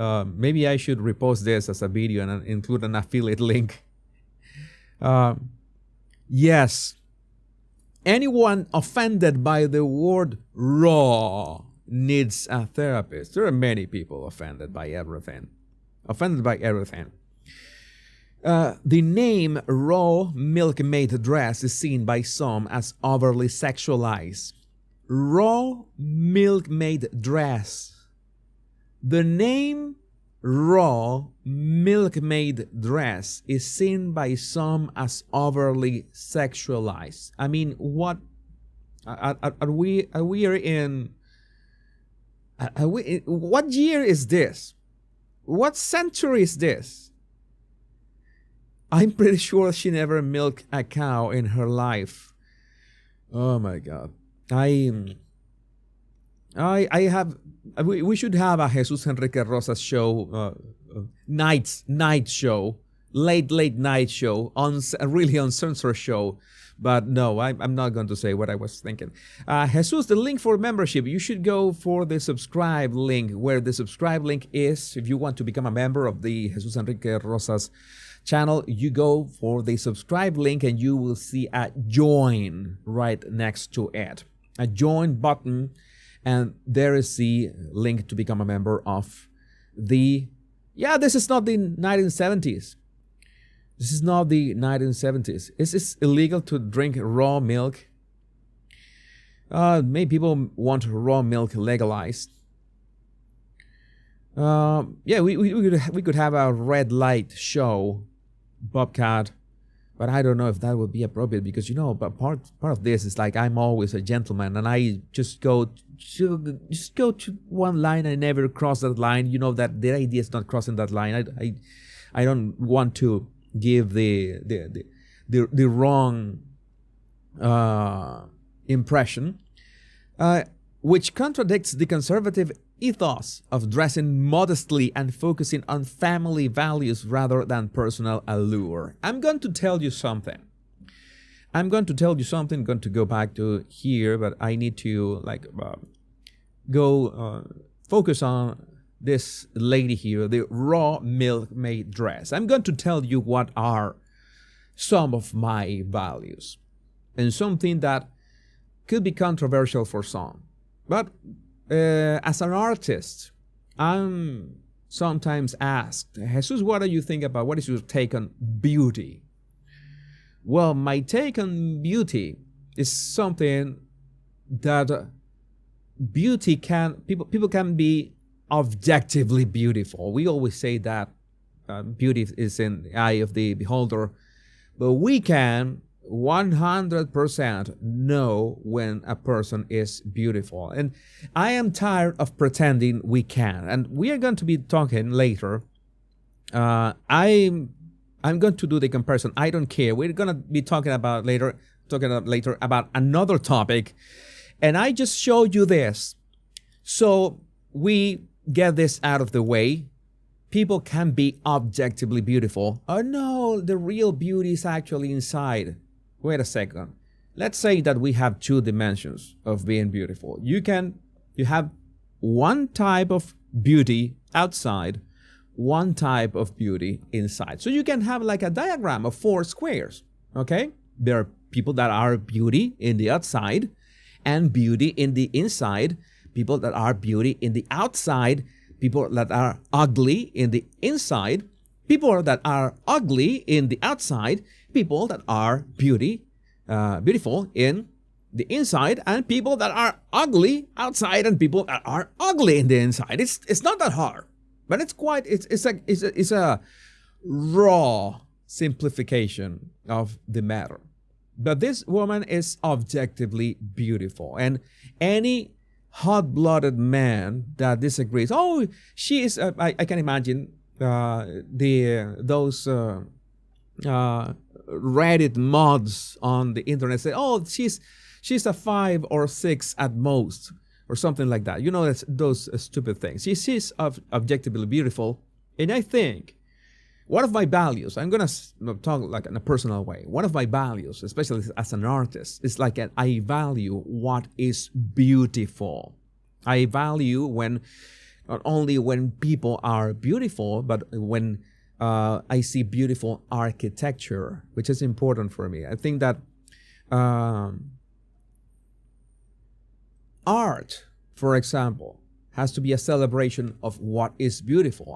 Maybe I should repost this as a video and include an affiliate link. Yes, anyone offended by the word raw needs a therapist. There are many people offended by everything. The name raw milkmaid dress is seen by some as overly sexualized. Raw milkmaid dress. The name raw milkmaid dress is seen by some as overly sexualized. I mean, what are we in? What year is this? What century is this? I'm pretty sure she never milked a cow in her life. Oh my God. We should have a Jesus Enrique Rosas show, night show, late night show, really uncensored show. But no, I'm not going to say what I was thinking. Jesus, the link for membership, you should go for the subscribe link, where the subscribe link is. If you want to become a member of the Jesus Enrique Rosas channel, you go for the subscribe link and you will see a join right next to it. A join button, and there is the link to become a member of the... Yeah, this is not the 1970s. This is not the 1970s. Is this illegal to drink raw milk? Many people want raw milk legalized. Yeah, we could have a red light show, Bobcat, but I don't know if that would be appropriate, because, you know, but part of this is like, I'm always a gentleman and I just go to one line and never cross that line. You know that the idea is not crossing that line. I don't want to give the wrong impression, which contradicts the conservative ethos of dressing modestly and focusing on family values rather than personal allure. I'm going to tell you something. I'm going to go back to here, but I need to focus on this lady here, the raw milkmaid dress. I'm going to tell you what are some of my values, and something that could be controversial for some. But as an artist, I'm sometimes asked, Jesus, what do you think about, what is your take on beauty? Well, my take on beauty is something that beauty people can be objectively beautiful. We always say that beauty is in the eye of the beholder, but we can 100% know when a person is beautiful. And I am tired of pretending we can. And we are going to be talking later. I'm going to do the comparison. I don't care. We're going to be talking about later about another topic. And I just showed you this. So we get this out of the way. People can be objectively beautiful. Oh no, the real beauty is actually inside. Wait a second. Let's say that we have two dimensions of being beautiful. You have one type of beauty outside, one type of beauty inside. So you can have like a diagram of 4 squares, okay? There are people that are beauty in the outside and beauty in the inside, people that are beauty in the outside, people that are ugly in the inside, people that are ugly in the outside, people that are beautiful in the inside, and people that are ugly outside, and people that are ugly in the inside. It's not that hard, but it's a raw simplification of the matter. But this woman is objectively beautiful, and any hot-blooded man that disagrees, oh, she is. I can imagine those Reddit mods on the internet say, oh, she's a 5 or 6 at most, or something like that. You know, those stupid things. She's objectively beautiful, and I think one of my values, I'm gonna talk like in a personal way. One of my values, especially as an artist, is like I value what is beautiful. I value when not only when people are beautiful, but when I see beautiful architecture, which is important for me. I think that art, for example, has to be a celebration of what is beautiful.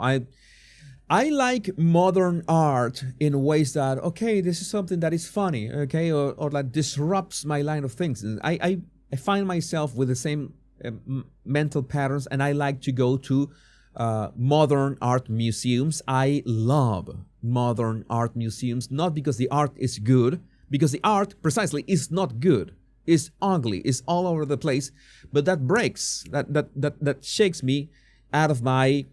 I like modern art in ways that, okay, this is something that is funny, okay, or like disrupts my line of things. And I find myself with the same mental patterns, and I like to go to modern art museums. I love modern art museums, not because the art is good, because the art precisely is not good. It's ugly, it's all over the place, but that breaks, that shakes me out of my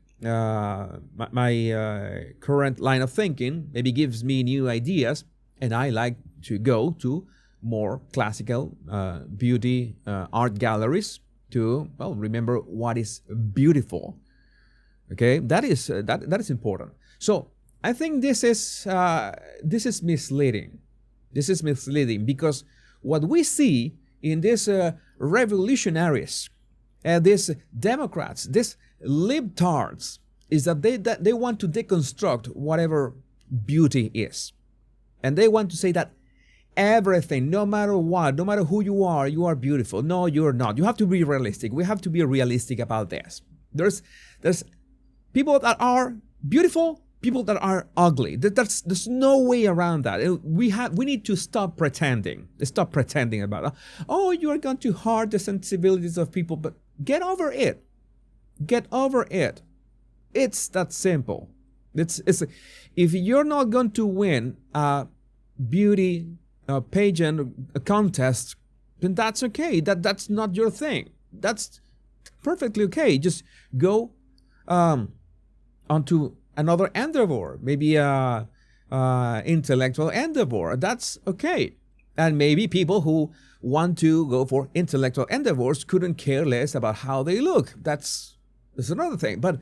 current line of thinking, maybe gives me new ideas, and I like to go to more classical beauty art galleries to, well, remember what is beautiful. Okay, that is important. So I think this is misleading. This is misleading because what we see in these revolutionaries, these Democrats, these libtards, is that they want to deconstruct whatever beauty is. And they want to say that everything, no matter what, no matter who you are beautiful. No, you're not. You have to be realistic. We have to be realistic about this. There's people that are beautiful, people that are ugly. There's no way around that. We need to stop pretending. Stop pretending about, oh, you are going to hurt the sensibilities of people, but get over it. Get over it. It's that simple. It's if you're not going to win a beauty pageant, a contest, then that's okay. That's not your thing. That's perfectly okay. Just go onto another endeavor, maybe a intellectual endeavor. That's okay. And maybe people who want to go for intellectual endeavors couldn't care less about how they look. That's another thing. But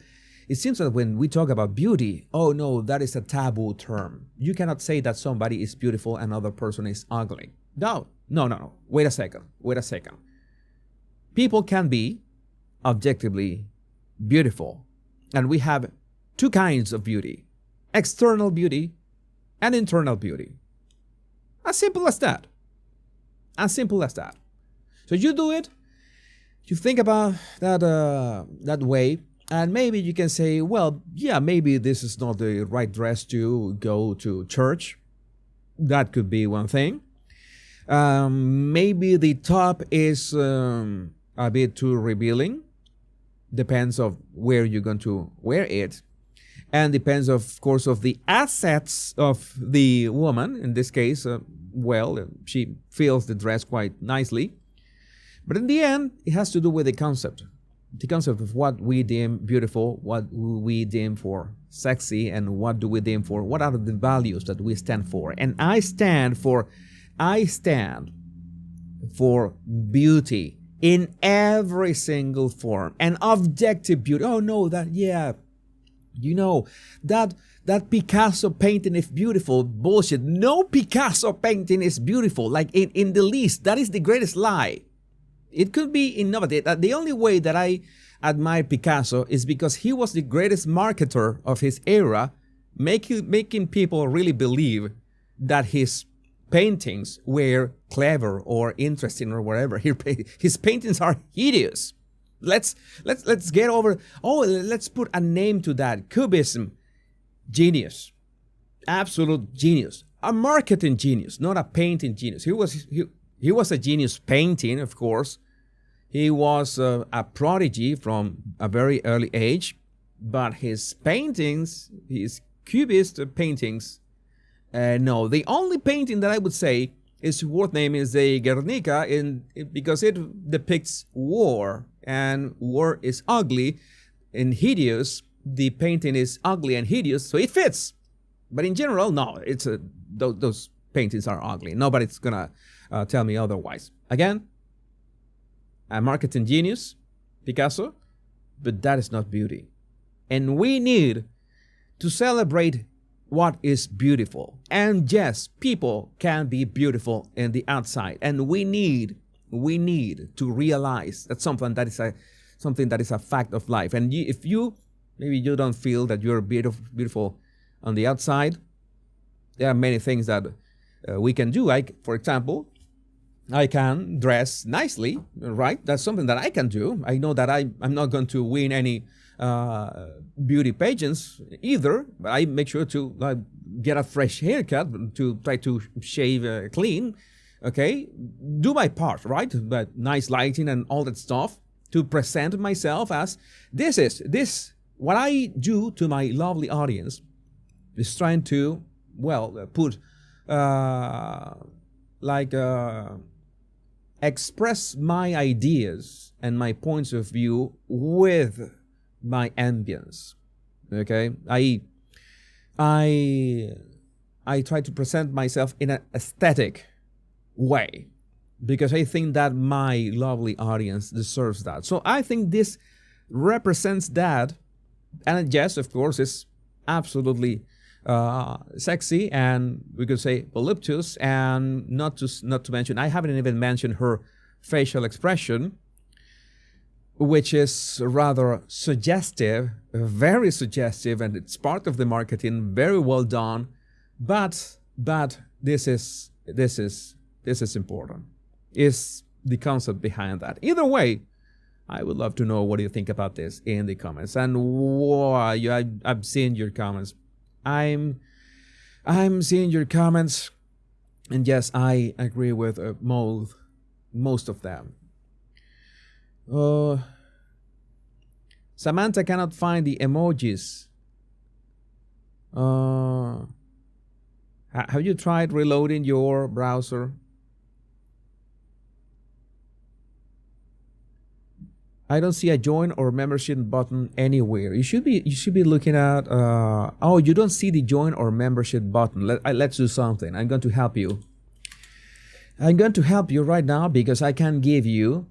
it seems that when we talk about beauty, oh no, that is a taboo term. You cannot say that somebody is beautiful and another person is ugly. No. Wait a second. People can be objectively beautiful. And we have two kinds of beauty: external beauty and internal beauty. As simple as that. As simple as that. So you do it, you think about that way, and maybe you can say, well, yeah, maybe this is not the right dress to go to church. That could be one thing. Maybe the top is a bit too revealing. Depends of where you're going to wear it. And depends, of course, of the assets of the woman. In this case, she feels the dress quite nicely. But in the end, it has to do with the concept of what we deem beautiful, what we deem for sexy, and what do we deem for, what are the values that we stand for. And I stand for beauty in every single form, and objective beauty. Oh no, that Picasso painting is beautiful. Bullshit. No Picasso painting is beautiful, like in the least. That is the greatest lie. It could be innovative. The only way that I admire Picasso is because he was the greatest marketer of his era, making people really believe that his paintings were clever or interesting or whatever. His paintings are hideous. Let's get over. Oh, let's put a name to that. Cubism, genius, absolute genius, a marketing genius, not a painting genius. He was a genius painting, of course. He was a prodigy from a very early age, but his paintings, his cubist paintings, no. The only painting that I would say is worth naming is the Guernica, because it depicts war, and war is ugly and hideous. The painting is ugly and hideous, so it fits. But in general, no, those paintings are ugly. Nobody's gonna tell me otherwise. Again, a marketing genius, Picasso, but that is not beauty. And we need to celebrate what is beautiful. And yes, people can be beautiful in the outside. And we need to realize that something that is something that is a fact of life. And if you maybe you don't feel that you're beautiful on the outside, there are many things that we can do. Like, for example, I can dress nicely, right? That's something that I can do. I know that I'm not going to win any beauty pageants either, but I make sure to get a fresh haircut, to try to shave clean, okay? Do my part, right? But nice lighting and all that stuff to present myself as this. What I do to my lovely audience is trying to, put express my ideas and my points of view with my ambience. Okay, I try to present myself in an aesthetic way because I think that my lovely audience deserves that. So I think this represents that, and yes, of course, it's absolutely sexy, and we could say voluptuous, and not to mention, I haven't even mentioned her facial expression, which is rather suggestive, very suggestive, and it's part of the marketing, very well done. But this is important. Is the concept behind that? Either way, I would love to know what you think about this in the comments. And I've seen your comments. I'm seeing your comments, and yes, I agree with most of them. Samantha cannot find the emojis. Have you tried reloading your browser? I don't see a join or membership button anywhere. You should be looking at. You don't see the join or membership button. Let's do something. I'm going to help you. I'm going to help you right now because I can give you.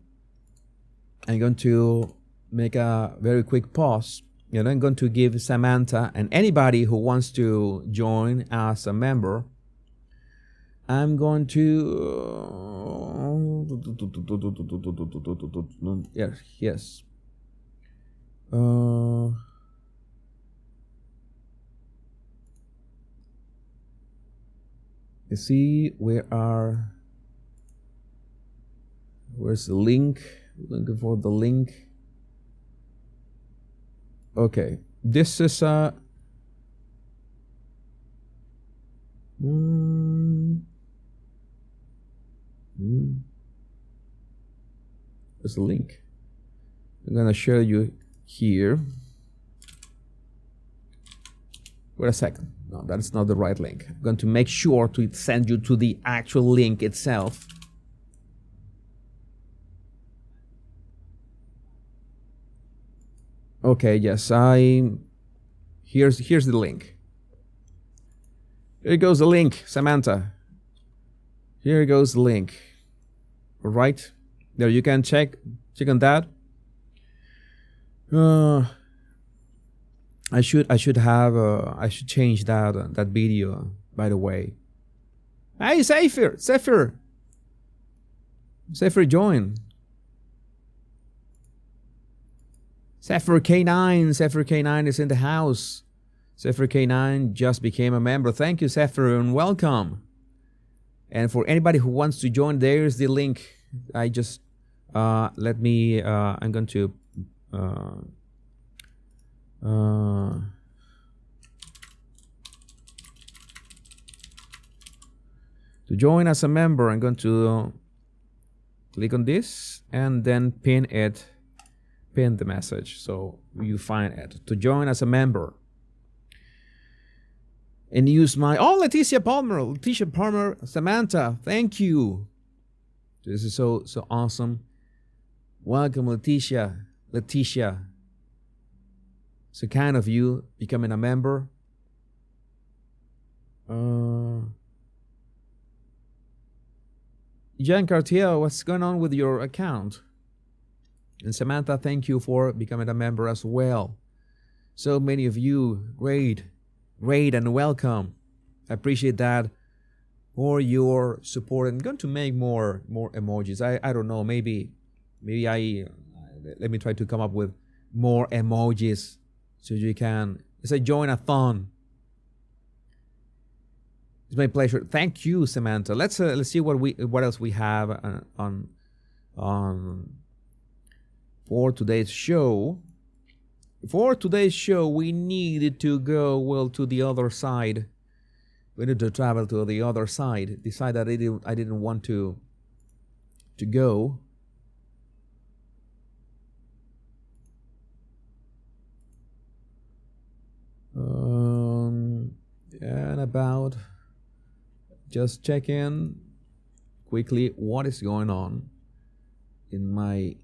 I'm going to make a very quick pause. I'm going to give Samantha and anybody who wants to join as a member. I'm going to yes. You see, where's the link? Looking for the link. Okay, this is a there's a link. I'm gonna show you here. Wait a second. No, that's not the right link. I'm going to make sure to send you to the actual link itself. Okay, yes, here's the link. Here goes the link, Samantha. Here goes the link. All right, there you can check on that. I should change that video, by the way. Hey, Zephyr, join. Zephyr K9 is in the house. Zephyr K9 just became a member. Thank you, Zephyr, and welcome. And for anybody who wants to join, there's the link. I just I'm going to join as a member. I'm going to click on this and then pin the message so you find it. To join as a member and use my Leticia Palmer, Samantha, thank you. This is so awesome. Welcome, Leticia. So kind of you becoming a member. Jean Cartier, what's going on with your account? And Samantha, thank you for becoming a member as well. So many of you, great and welcome. I appreciate that for your support. I'm going to make more emojis. I don't know, maybe let me try to come up with more emojis so you can. It's a join-a-thon. It's my pleasure. Thank you, Samantha. Let's see what else we have on for today's show. For today's show, we needed to go to the other side. We need to travel to the other side. The side that I didn't want to go. And about just check in quickly what is going on in my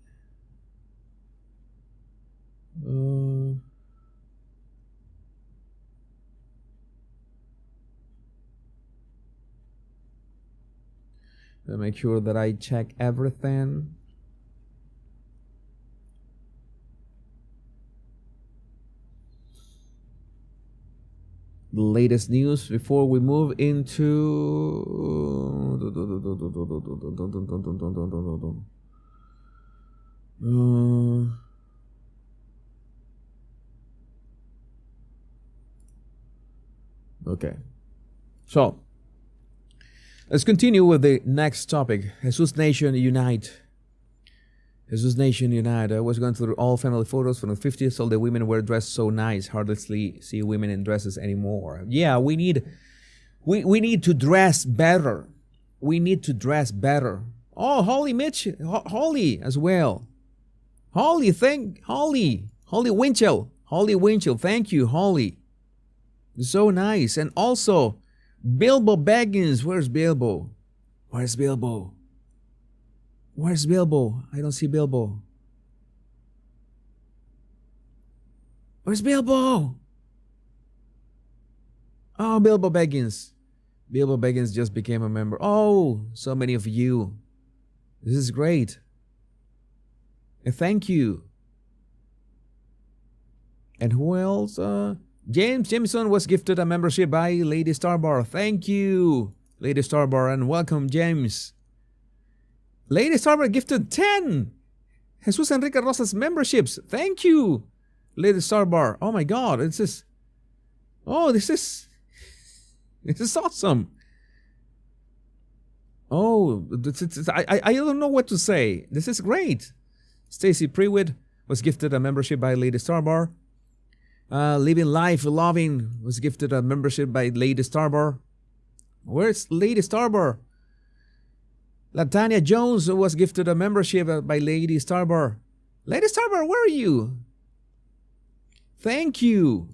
make sure that I check everything. The latest news before we move into okay. So let's continue with the next topic. Jesus Nation Unite. Jesus Nation Unite. I was going through all family photos from the 50s. All the women were dressed so nice. Hardly see women in dresses anymore. Yeah, we need to dress better. We need to dress better. Oh, Holly Mitch, Holly as well. Holly Winchell. Thank you, Holly. So nice. And also, Bilbo Baggins. Where's Bilbo? I don't see Bilbo. Where's Bilbo? Oh, Bilbo Baggins. Bilbo Baggins just became a member. Oh, so many of you. This is great. And thank you. And who else? James Jameson was gifted a membership by Lady Starbar. Thank you, Lady Starbar, and welcome, James. Lady Starbar gifted 10 Jesus Enrique Rosas memberships. Thank you, Lady Starbar. Oh my God, this is awesome. Oh, I don't know what to say. This is great. Stacy Prewitt was gifted a membership by Lady Starbar. Living Life Loving was gifted a membership by Lady Starbar. Where's Lady Starbar? Latanya Jones was gifted a membership by Lady Starbar. Lady Starbar, where are you? Thank you.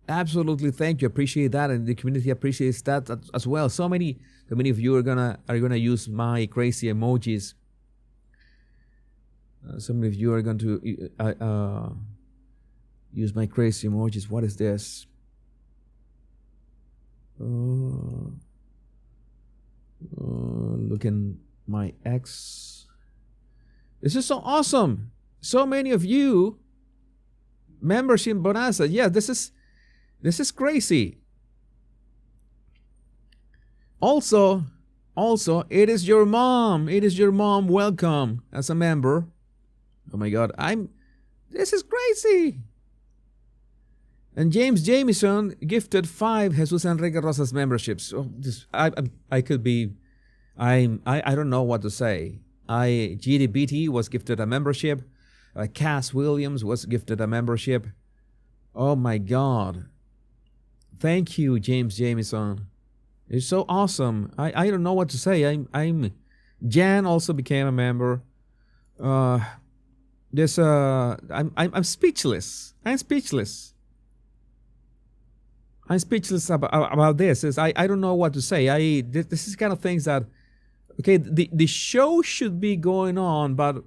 Absolutely, thank you. Appreciate that, and the community appreciates that as well. So many of you are gonna use my crazy emojis. So many of you are going to use my crazy emojis. What is this? Look in my ex. This is so awesome. So many of you membership bonanza. Yeah, this is crazy. Also, it is your mom. It is your mom. Welcome as a member. Oh my God, this is crazy. And James Jameson gifted 5 Jesus Enrique Rosas memberships. Oh, I don't know what to say. GDBT was gifted a membership. Cass Williams was gifted a membership. Oh my God. Thank you, James Jameson. It's so awesome. I don't know what to say. Jan also became a member. I'm speechless. I'm speechless about this. I don't know what to say. This is kind of things that, okay, the show should be going on, but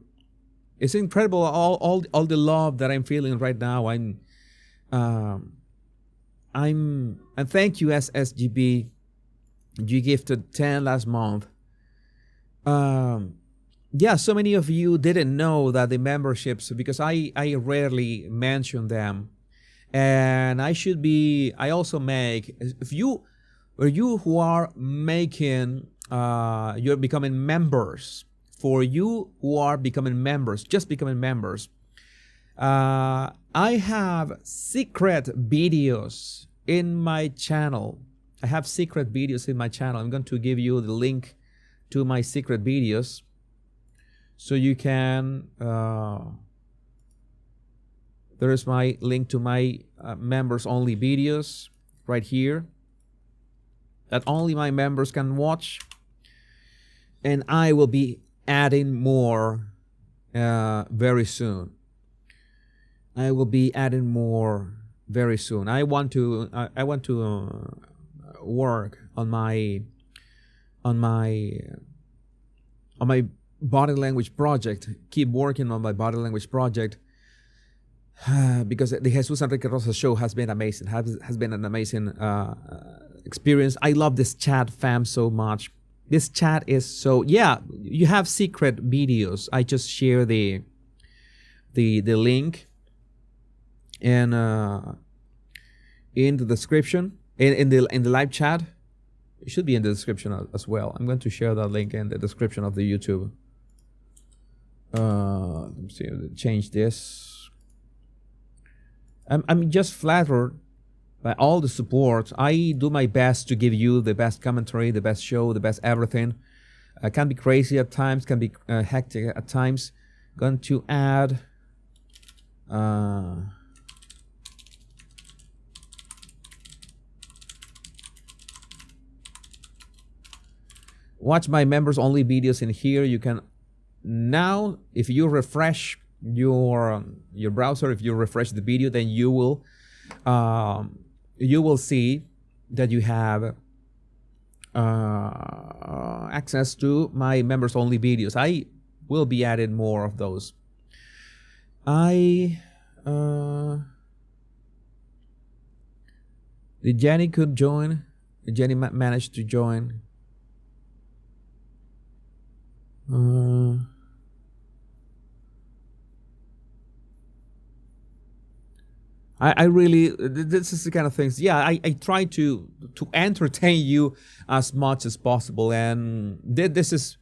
it's incredible all the love that I'm feeling right now. And thank you, SSGB. You gifted 10 last month. Yeah, so many of you didn't know that the memberships, because I rarely mention them. And I also make, if you who are making, you're becoming members for you who are becoming members, just becoming members, I have secret videos in my channel. I have secret videos in my channel. I'm going to give you the link to my secret videos so you can there is my link to my members only videos right here that only my members can watch, and I will be adding more very soon. I will be adding more very soon. I want to work on my body language project. Keep working on my body language project because the Jesus Enrique Rosas show has been amazing. Has been an amazing experience. I love this chat fam so much. This chat is so, yeah. You have secret videos. I just share the link in the description in the live chat. It should be in the description as well. I'm going to share that link in the description of the YouTube. Let me see. Change this. I'm just flattered by all the support. I do my best to give you the best commentary, the best show, the best everything. Can be crazy at times, can be hectic at times. Going to add watch my members only videos in here. You can now, if you refresh your browser, if you refresh the video, then you will see that you have access to my members only videos. I will be adding more of those. Did Jenny could join? Did Jenny manage to join? I really, this is the kind of things, yeah, I try to entertain you as much as possible, and this is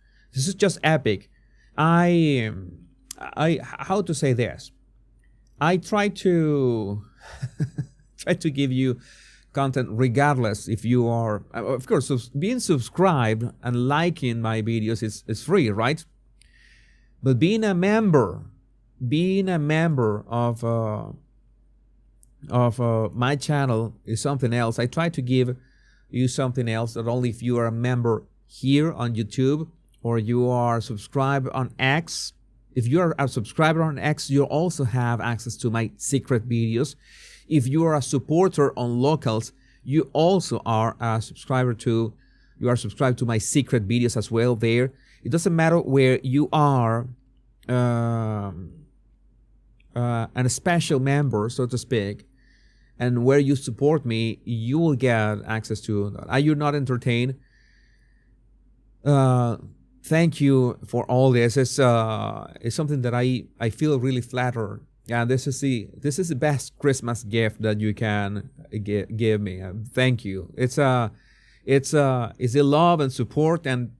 just epic. I how to say this? I try to give you content regardless if you are, of course, being subscribed and liking my videos is free, right? But being a member of my channel is something else. I try to give you something else, not only if you are a member here on YouTube or you are subscribed on X. If you are a subscriber on X, you also have access to my secret videos. If you are a supporter on Locals, you also are a subscriber to, you are subscribed to my secret videos as well there. It doesn't matter where you are and a special member, so to speak, and where you support me, you will get access to that. Are you not entertained? Thank you for all this. It's something that I feel really flattered. Yeah, this is the best Christmas gift that you can give me. Thank you. It's the love and support, and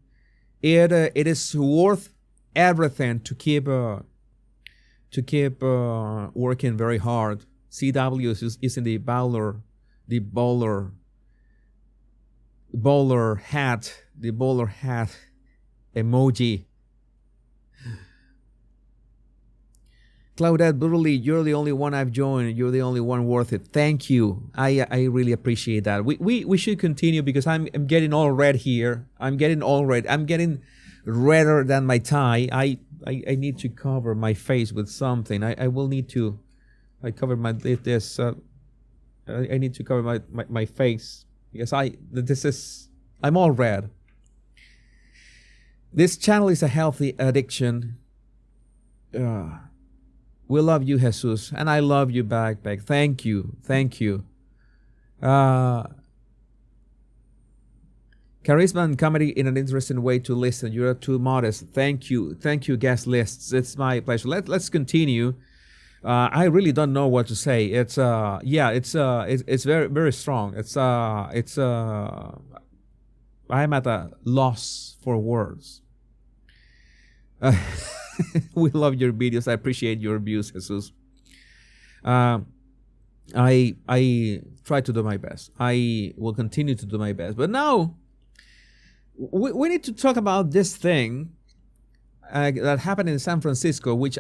it is worth everything to keep working very hard. CW is in the bowler hat emoji. Claudette Burley, you're the only one I've joined. You're the only one worth it. Thank you. I really appreciate that. We should continue because I'm getting all red here. I'm getting all red. I'm getting redder than my tie. I need to cover my face with something. I will need to. I covered my this. I need to cover my face because I'm all red. This channel is a healthy addiction. We love you, Jesus, and I love you back. Thank you. Charisma and comedy in an interesting way to listen. You're too modest. Thank you, guest lists. It's my pleasure. Let's continue. I really don't know what to say. It's very very strong. I'm at a loss for words. We love your videos. I appreciate your views, Jesus. I try to do my best. I will continue to do my best. But now we need to talk about this thing that happened in San Francisco, which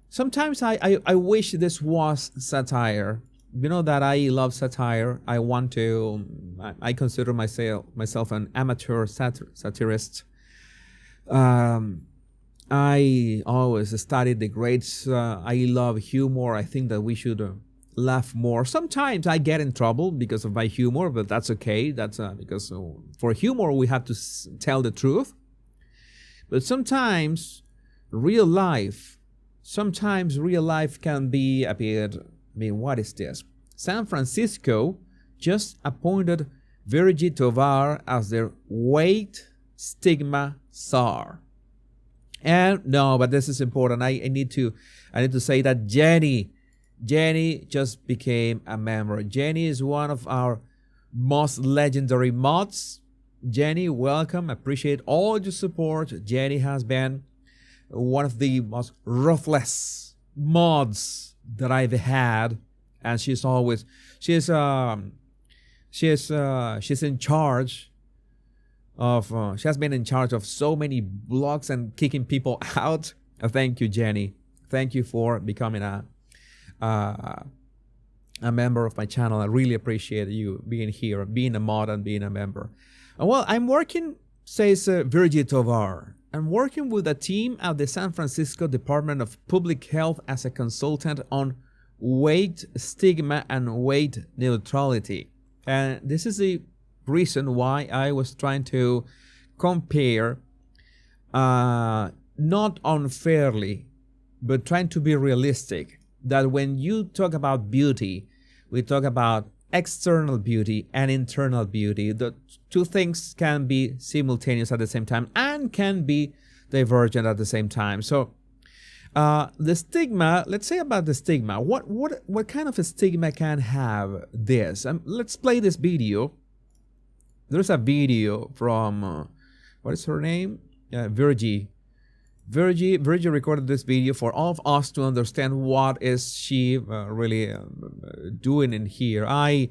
sometimes I wish this was satire. You know that I love satire. I consider myself an amateur satirist. I always studied the greats. I love humor. I think that we should laugh more. Sometimes I get in trouble because of my humor, but that's okay. That's because for humor we have to tell the truth. But sometimes real life can be a bit. What is this? San Francisco just appointed Virgie Tovar as their weight stigma czar. And no, but this is important. I need to say that Jenny just became a member. Jenny is one of our most legendary mods. Jenny, welcome. Appreciate all your support. Jenny has been one of the most ruthless mods that I've had, and she's in charge of she has been in charge of so many blogs and kicking people out. Thank you, Jenny. Thank you for becoming a member of my channel. I really appreciate you being here, being a mod and being a member. Well, I'm working, says Virgie Tovar. I'm working with a team at the San Francisco Department of Public Health as a consultant on weight stigma and weight neutrality. And this is the reason why I was trying to compare, not unfairly, but trying to be realistic, that when you talk about beauty, we talk about external beauty and internal beauty. The two things can be simultaneous at the same time and can be divergent at the same time. So the stigma, let's say about the stigma, what kind of a stigma can have this? Let's play this video. There's a video from, what is her name? Virgie. Virgie recorded this video for all of us to understand what is she really doing in here. I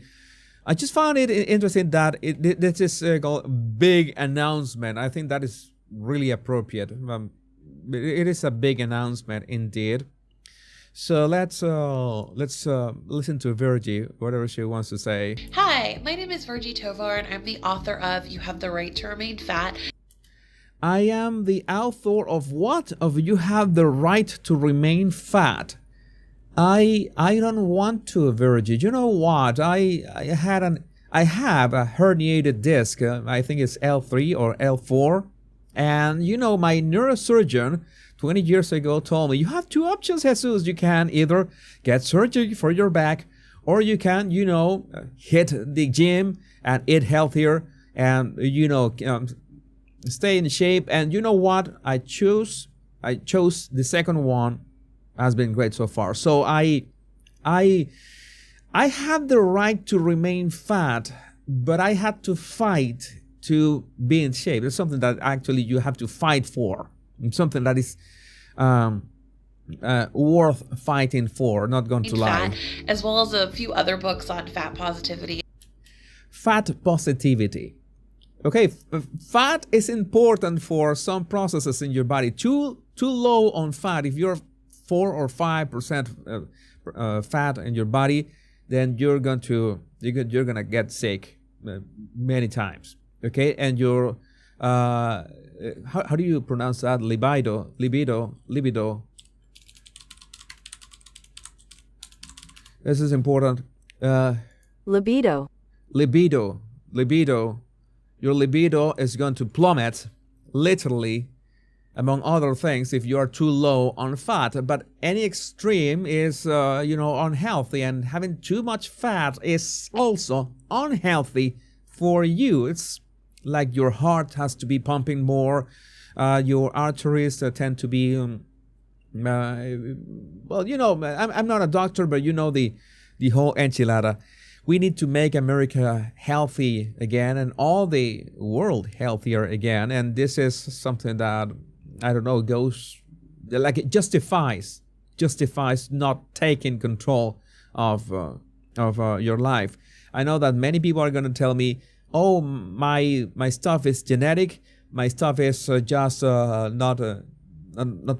just found it interesting that this is called big announcement. I think that is really appropriate. It is a big announcement indeed. So let's listen to Virgie, whatever she wants to say. Hi, my name is Virgie Tovar, and I'm the author of You Have the Right to Remain Fat. I am the author of what? Of You Have the Right to Remain Fat. I don't want to, Virgie. You know what? I have a herniated disc. I think it's L3 or L4. And you know, my neurosurgeon 20 years ago told me, you have two options, Jesus. You can either get surgery for your back, or you can, hit the gym and eat healthier and, stay in shape. And you know what? I chose the second one. Has been great so far. So I have the right to remain fat, but I had to fight to be in shape. It's something that actually you have to fight for. It's something that is worth fighting for, not going to lie. As well as a few other books on fat positivity. Fat positivity. Okay, fat is important for some processes in your body. Too low on fat. If you're 4 or 5% fat in your body, then you're gonna get sick many times. Okay, and your how do you pronounce that? Libido. This is important. Libido. Your libido is going to plummet, literally, among other things, if you are too low on fat. But any extreme is, unhealthy, and having too much fat is also unhealthy for you. It's like your heart has to be pumping more. Your arteries tend to be, I'm not a doctor, but the whole enchilada. We need to make America healthy again and all the world healthier again. And this is something that I don't know, goes like it justifies not taking control of your life. I know that many people are going to tell me, oh, my stuff is genetic, my stuff is just not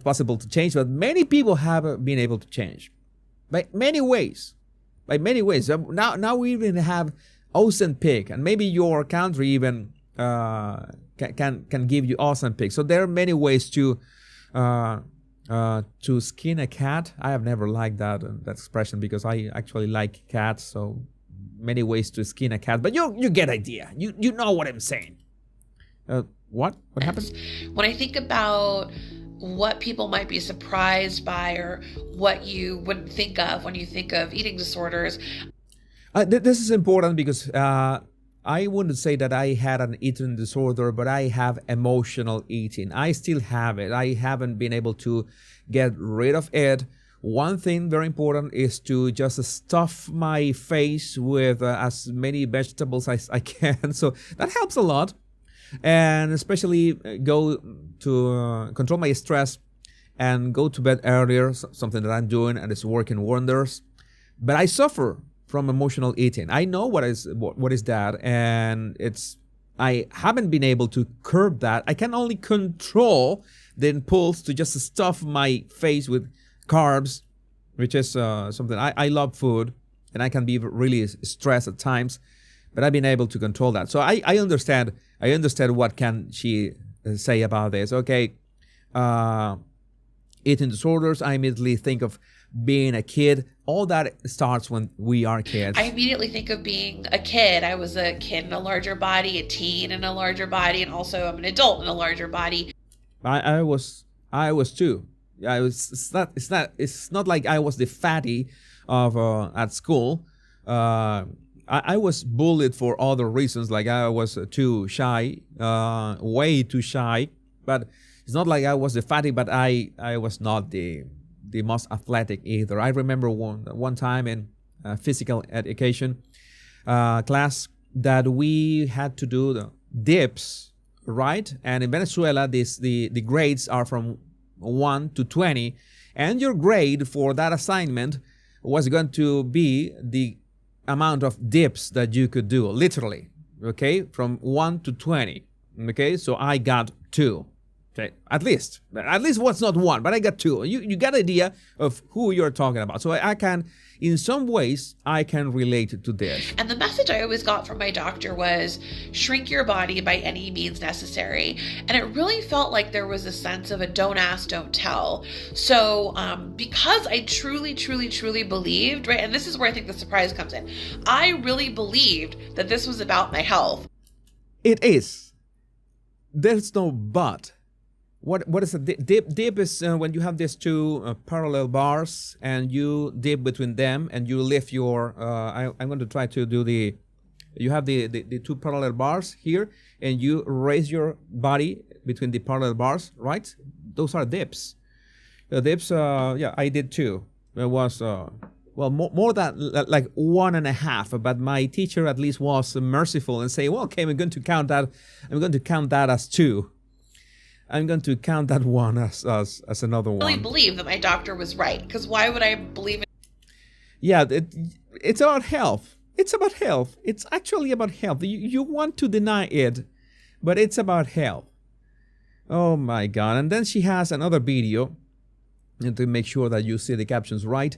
possible to change, but many people have been able to change by many ways. Now we even have Ozempic, and maybe your country even can give you Ozempic. So there are many ways to skin a cat. I have never liked that expression because I actually like cats. So many ways to skin a cat, but you get idea. You know what I'm saying. What happened? When I think about what people might be surprised by or what you wouldn't think of when you think of eating disorders. This is important because I wouldn't say that I had an eating disorder, but I have emotional eating. I still have it. I haven't been able to get rid of it. One thing very important is to just stuff my face with as many vegetables as I can. So that helps a lot. And especially go to control my stress and go to bed earlier, something that I'm doing and it's working wonders. But I suffer from emotional eating. I know what is that, and I haven't been able to curb that. I can only control the impulse to just stuff my face with carbs, which is something I love food, and I can be really stressed at times, but I've been able to control that. So I understand what can she say about this. Okay, eating disorders, I immediately think of being a kid. All that starts when we are kids. I immediately think of being a kid. I was a kid in a larger body, a teen in a larger body, and also I'm an adult in a larger body. I was too. It's not like I was the fatty of at school. I was bullied for other reasons, like I was too shy, way too shy. But it's not like I was the fatty, but I was not the most athletic either. I remember one time in physical education class that we had to do the dips, right? And in Venezuela, the grades are from 1 to 20, and your grade for that assignment was going to be the amount of dips that you could do, literally, okay, from 1 to 20, okay? So I got 2. Okay, at least what's not 1, but I got 2. You got an idea of who you're talking about. So I can, in some ways, I can relate to this. And the message I always got from my doctor was shrink your body by any means necessary. And it really felt like there was a sense of a don't ask, don't tell. So because I truly believed, right, and this is where I think the surprise comes in. I really believed that this was about my health. It is. There's no but. What is a dip? Dip is when you have these two parallel bars and you dip between them and you lift your. I'm going to try to do the. You have the two parallel bars here and you raise your body between the parallel bars, right? Those are dips. Dips. Yeah, I did too. It was well more than like 1.5. But my teacher at least was merciful and say, well, okay, I'm going to count that. I'm going to count that as 2. I'm going to count that one as another one. I really believe that my doctor was right, because why would I believe it? Yeah, it's about health. It's about health. It's actually about health. You want to deny it, but it's about health. Oh my God. And then she has another video, and to make sure that you see the captions right,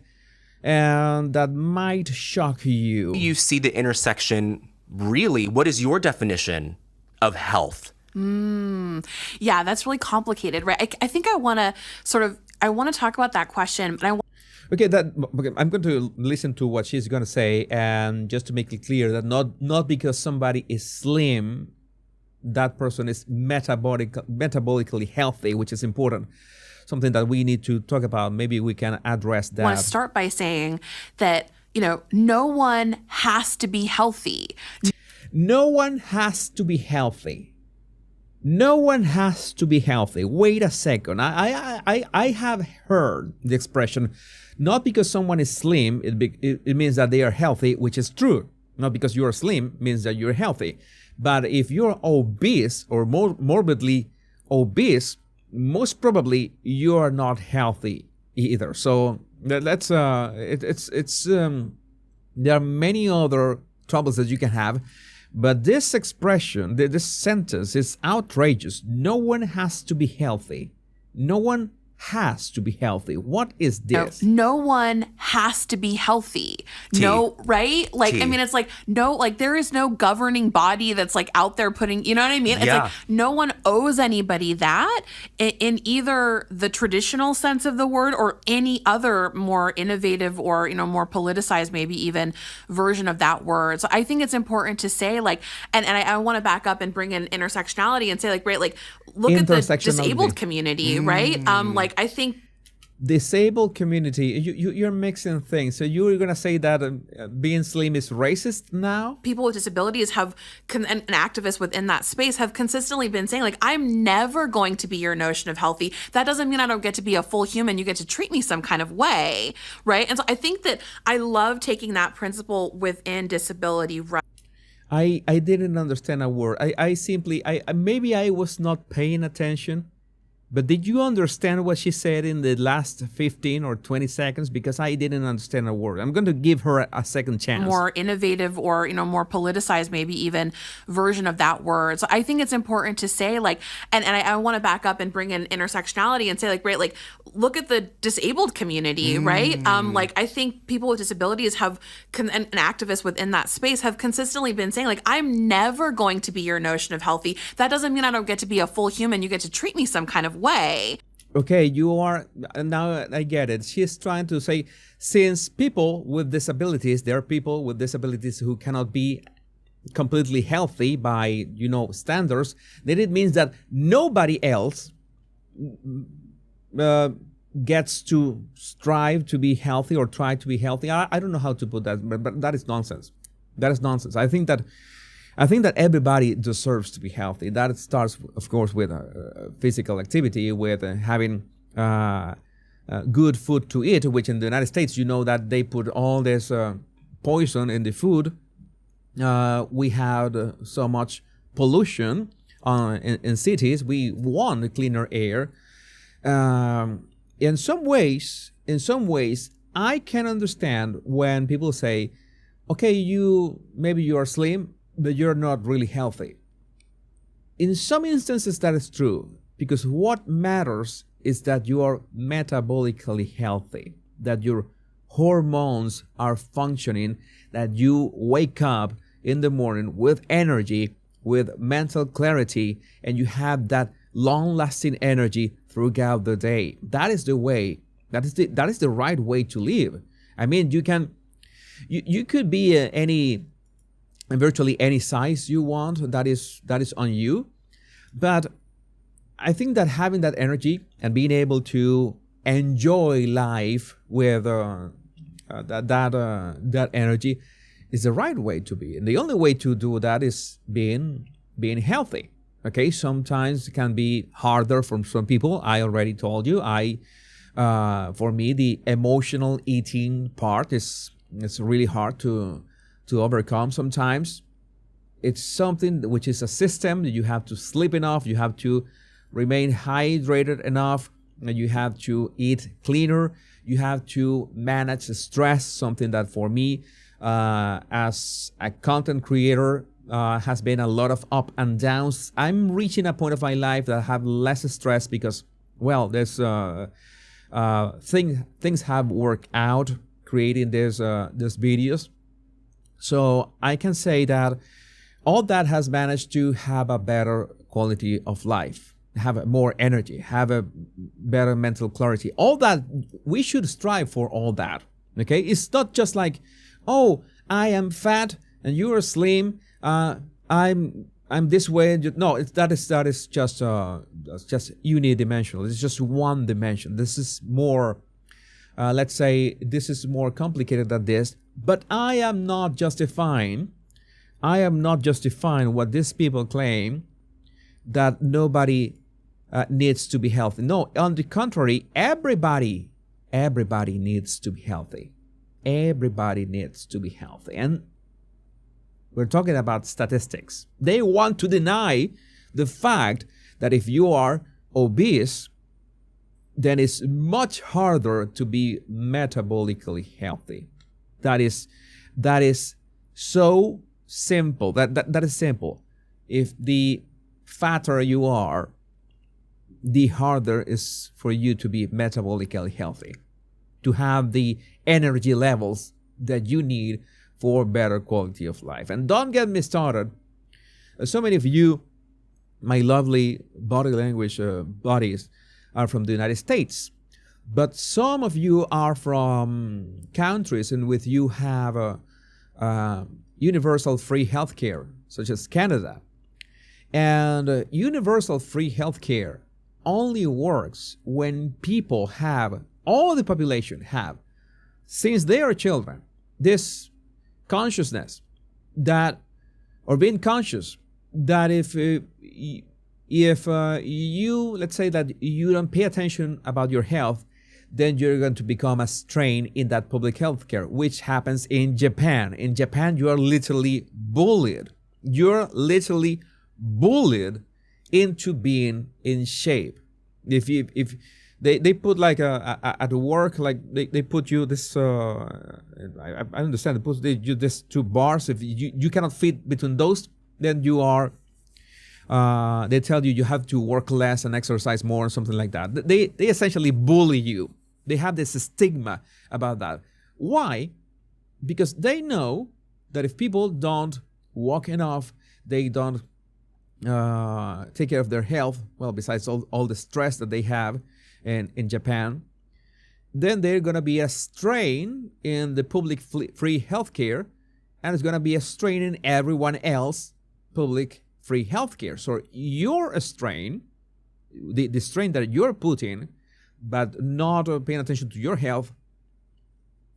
and that might shock you. You see the intersection, really, what is your definition of health? Yeah, that's really complicated, right? I think I want to talk about that question, but Okay, I'm going to listen to what she's going to say, and just to make it clear that not because somebody is slim, that person is metabolically healthy, which is important. Something that we need to talk about. Maybe we can address that. I want to start by saying that, no one has to be healthy. No one has to be healthy. No one has to be healthy. Wait a second. I have heard the expression, not because someone is slim, it means that they are healthy, which is true. Not because you're slim means that you're healthy. But if you're obese or morbidly obese, most probably you are not healthy either. So that's there are many other troubles that you can have, but this expression, this sentence is outrageous. No one has to be healthy. No one has to be healthy. What is this? No one has to be healthy. No, right? Like, I mean, it's like, no, like there is no governing body that's like out there putting, you know what I mean? It's like no one owes anybody that in either the traditional sense of the word or any other more innovative or, you know, more politicized, maybe even version of that word. So I think it's important to say like, and I want to back up and bring in intersectionality and say like, right, like look at the disabled community, right? Like I think disabled community, you're mixing things. So you're going to say that being slim is racist now? People with disabilities have, and activists within that space have consistently been saying, like, I'm never going to be your notion of healthy. That doesn't mean I don't get to be a full human. You get to treat me some kind of way, right? And so I think that I love taking that principle within disability rights. I didn't understand a word. I simply, maybe I was not paying attention. But did you understand what she said in the last 15 or 20 seconds? Because I didn't understand a word. I'm going to give her a second chance. More innovative or, you know, more politicized, maybe even version of that word. So I think it's important to say like, and I want to back up and bring in intersectionality and say like, right, like look at the disabled community, right? Like I think people with disabilities have, and activists within that space have consistently been saying like, I'm never going to be your notion of healthy. That doesn't mean I don't get to be a full human. You get to treat me some kind of way. Okay, you are, now I get it. She's trying to say, since people with disabilities, there are people with disabilities who cannot be completely healthy by, you know, standards, then it means that nobody else gets to strive to be healthy or try to be healthy. I don't know how to put that, but that is nonsense. That is nonsense. I think that everybody deserves to be healthy. That starts, of course, with physical activity, with having good food to eat, which in the United States, you know that they put all this poison in the food. We had so much pollution in cities. We want cleaner air. In some ways, I can understand when people say, okay, maybe you are slim, but you're not really healthy. In some instances, that is true, because what matters is that you are metabolically healthy, that your hormones are functioning, that you wake up in the morning with energy, with mental clarity, and you have that long-lasting energy throughout the day. That is the way. That is the right way to live. I mean, you could be virtually any size you want. That is on you. But I think that having that energy and being able to enjoy life with that energy is the right way to be. And the only way to do that is being healthy. Okay, sometimes it can be harder for some people. I already told you. For me, the emotional eating part it's really hard to overcome sometimes. It's something which is a system. You have to sleep enough, you have to remain hydrated enough, and you have to eat cleaner, you have to manage stress, something that for me as a content creator has been a lot of up and downs. I'm reaching a point of my life that I have less stress because, well, there's things have worked out creating these videos. So I can say that all that has managed to have a better quality of life, have more energy, have a better mental clarity. All that, we should strive for all that, okay? It's not just like, oh, I am fat and you are slim, I'm this way. No, that is just unidimensional. It's just one dimension. This is more, let's say, this is more complicated than this. But I am not justifying what these people claim that nobody needs to be healthy. No, on the contrary, everybody needs to be healthy. Everybody needs to be healthy. And we're talking about statistics. They want to deny the fact that if you are obese, then it's much harder to be metabolically healthy. That is so simple. That is simple. If the fatter you are, the harder is for you to be metabolically healthy, to have the energy levels that you need for better quality of life. And don't get me started. So many of you, my lovely body language buddies, are from the United States. But some of you are from countries in which you have universal free healthcare, such as Canada. And universal free healthcare only works when people have, all the population have, since they are children, this consciousness that, or being conscious that if you, let's say that you don't pay attention about your health, then you're going to become a strain in that public health care, which happens in Japan. In Japan, you are literally bullied. You're literally bullied into being in shape. If they put like at work, like they put you this, I understand, they put you this 2 bars. If you cannot fit between those, then you are, they tell you have to work less and exercise more or something like that. They essentially bully you. They have this stigma about that. Why? Because they know that if people don't walk enough, they don't take care of their health, well, besides all the stress that they have in Japan, then they're going to be a strain in the public free healthcare, and it's going to be a strain in everyone else public free healthcare. So you're a strain, the strain that you're putting, but not paying attention to your health,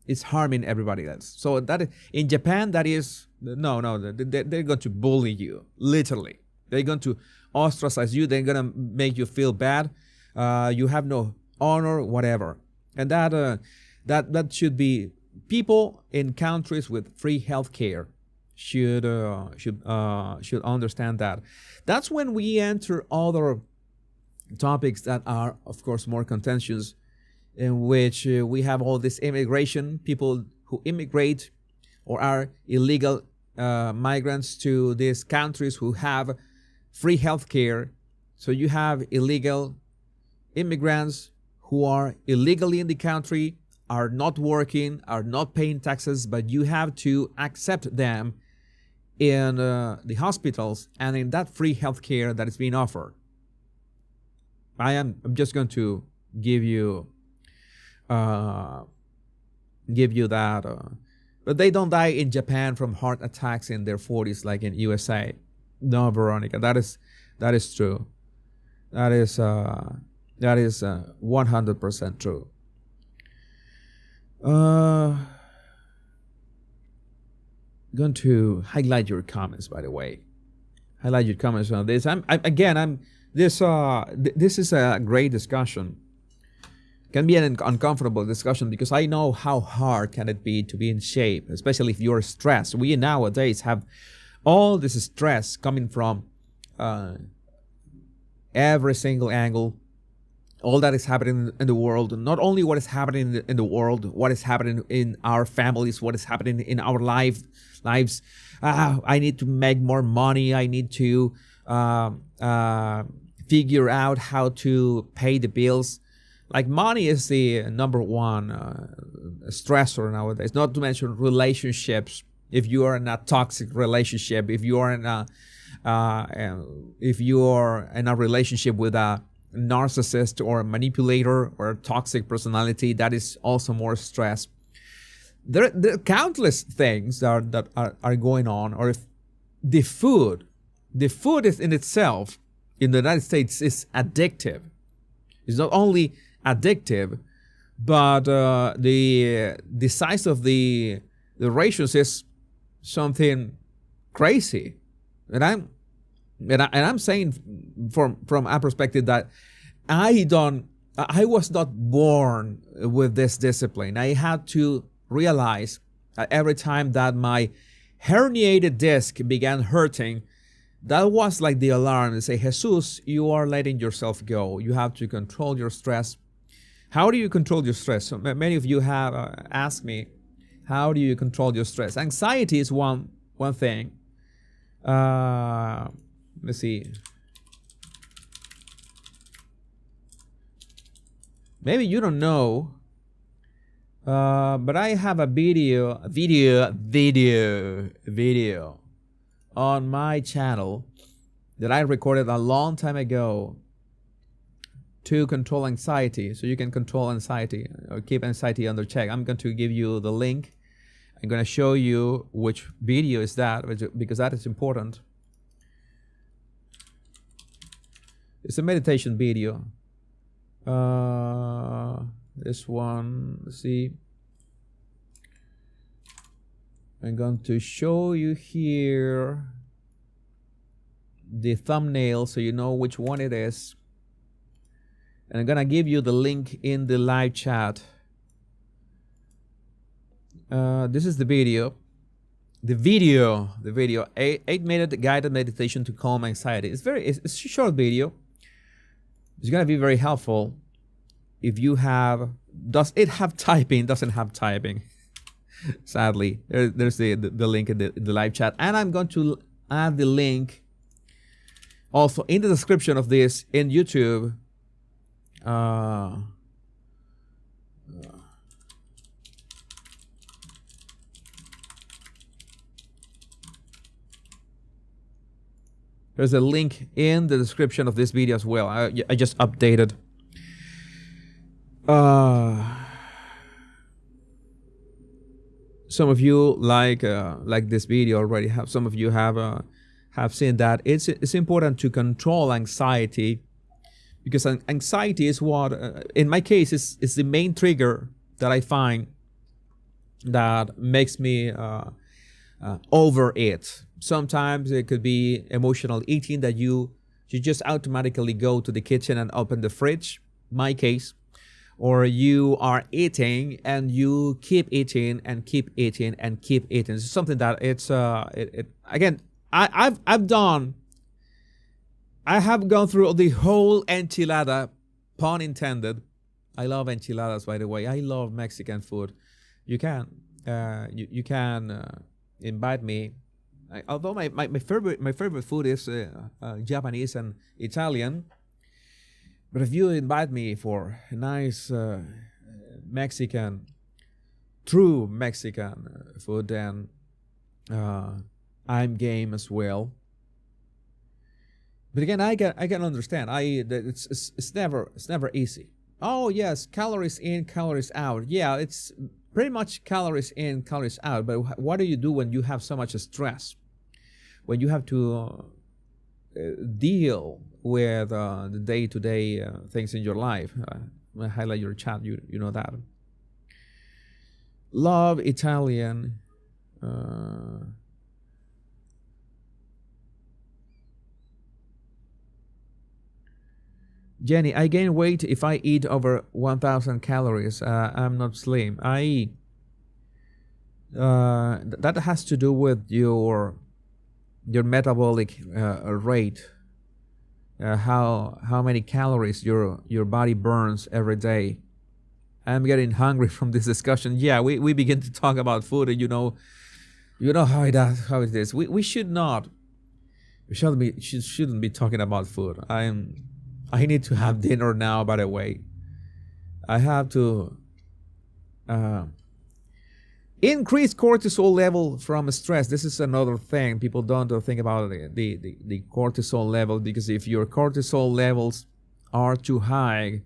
is harming everybody else. So that in Japan, that is, no, they're going to bully you, literally. They're going to ostracize you. They're going to make you feel bad. You have no honor, whatever. And that should be, people in countries with free health care should understand that. That's when we enter other topics that are, of course, more contentious, in which we have all this immigration, people who immigrate or are illegal migrants to these countries who have free health care. So you have illegal immigrants who are illegally in the country, are not working, are not paying taxes, but you have to accept them in the hospitals and in that free health care that is being offered. I'm just going to give you that, but they don't die in Japan from heart attacks in their 40s like in USA. No, Veronica, that is true. That is 100% true. Going to highlight your comments, by the way. Highlight your comments on this. This is a great discussion. Can be an uncomfortable discussion because I know how hard can it be to be in shape, especially if you're stressed. We nowadays have all this stress coming from every single angle, all that is happening in the world, not only what is happening in the world, what is happening in our families, what is happening in our lives. I need to make more money. I need to figure out how to pay the bills. Like, money is the number one stressor nowadays, not to mention relationships. If you are in a toxic relationship, if you are in a relationship with a narcissist or a manipulator or a toxic personality, that is also more stress. There are countless things that are going on. Or if the food is in itself in the United States is addictive. It's not only addictive, but the size of the rations is something crazy. And I'm saying from a perspective that I was not born with this discipline. I had to realize that every time that my herniated disc began hurting, That was like the alarm. They say, Jesus, you are letting yourself go. You have to control your stress. How do you control your stress? So many of you have asked me, how do you control your stress? Anxiety is one thing. Let's see. Maybe you don't know, but I have a video on my channel that I recorded a long time ago to control anxiety, so you can control anxiety or keep anxiety under check. I'm going to give you the link. I'm going to show you which video is that, because that is important. It's a meditation video. This one, let's see. I'm going to show you here the thumbnail so you know which one it is. And I'm gonna give you the link in the live chat. This is the video. The video, 8-minute guided meditation to calm anxiety. It's a short video. It's gonna be very helpful if you have. Does it have typing? Doesn't have typing. Sadly, there's the link in the live chat, and I'm going to add the link also in the description of this in YouTube. There's a link in the description of this video as well. I just updated. Some of you like this video already. Some of you have seen that it's important to control anxiety, because anxiety is what, in my case, is the main trigger that I find that makes me overeat. Sometimes it could be emotional eating, that you just automatically go to the kitchen and open the fridge. My case. Or you are eating and you keep eating and keep eating and keep eating. It's something that it's again. I have gone through the whole enchilada, pun intended. I love enchiladas, by the way. I love Mexican food. You can invite me. Although my favorite food is Japanese and Italian. But if you invite me for a nice true Mexican food, then I'm game as well. But again, I can understand. It's never easy. Oh yes, calories in, calories out. Yeah, it's pretty much calories in, calories out. But what do you do when you have so much stress? When you have to deal with the day-to-day things in your life. I'm going to highlight your chat, you know that. Love Italian. Jenny, I gain weight if I eat over 1,000 calories. I'm not slim. That has to do with your metabolic rate. How many calories your body burns every day. I'm getting hungry from this discussion. Yeah, we begin to talk about food, and you know how it is. We shouldn't be talking about food. I need to have dinner now, by the way. I have to increase cortisol level from stress. This is another thing. People don't think about the cortisol level, because if your cortisol levels are too high,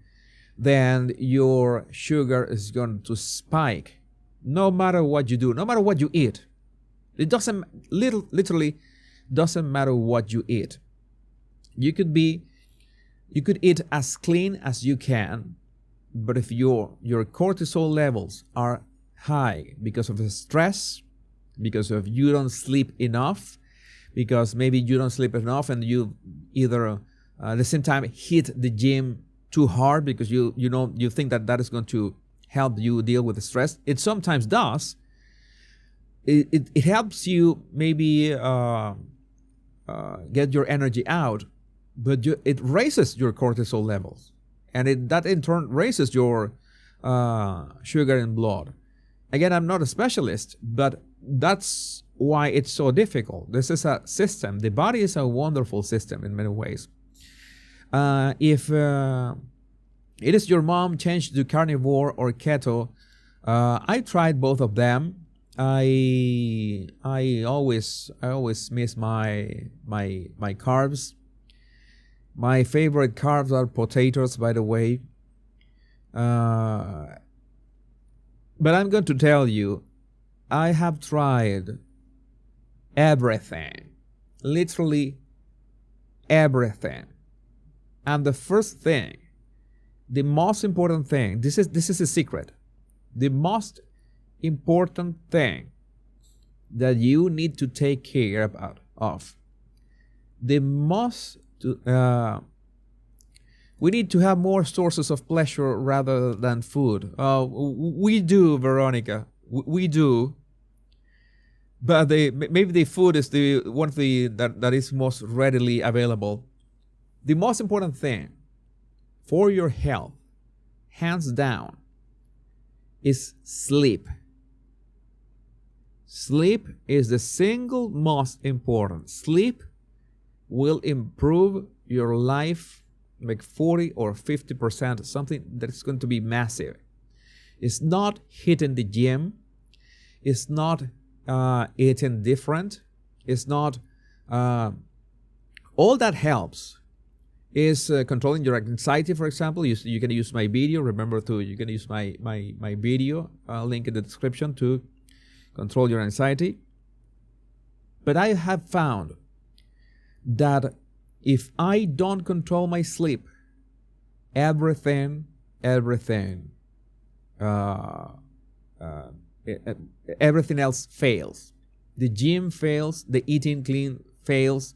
then your sugar is going to spike. No matter what you do, no matter what you eat. It literally doesn't matter what you eat. You could eat as clean as you can, but if your cortisol levels are high because of the stress, because of you don't sleep enough, because maybe you don't sleep enough and you either at the same time hit the gym too hard because you think that is going to help you deal with the stress. It sometimes does. It helps you maybe get your energy out, but it raises your cortisol levels, and that in turn raises your sugar in blood. Again, I'm not a specialist, but that's why it's so difficult. This is a system. The body is a wonderful system in many ways. If it is your mom changed to carnivore or keto, I tried both of them. I always miss my carbs. My favorite carbs are potatoes, by the way. But I'm going to tell you, I have tried everything, literally everything. And the first thing, the most important thing, this is a secret. The most important thing that you need to take care of. We need to have more sources of pleasure rather than food. We do, Veronica. We do. But maybe the food is the one thing that is most readily available. The most important thing for your health, hands down, is sleep. Sleep is the single most important. Sleep will improve your life, make 40 or 50%, something that's going to be massive. It's not hitting the gym. It's not eating different. It's not all that helps is controlling your anxiety, for example. You can use my video. Remember you can use my video link in the description to control your anxiety. But I have found that if I don't control my sleep, everything else fails. The gym fails, the eating clean fails,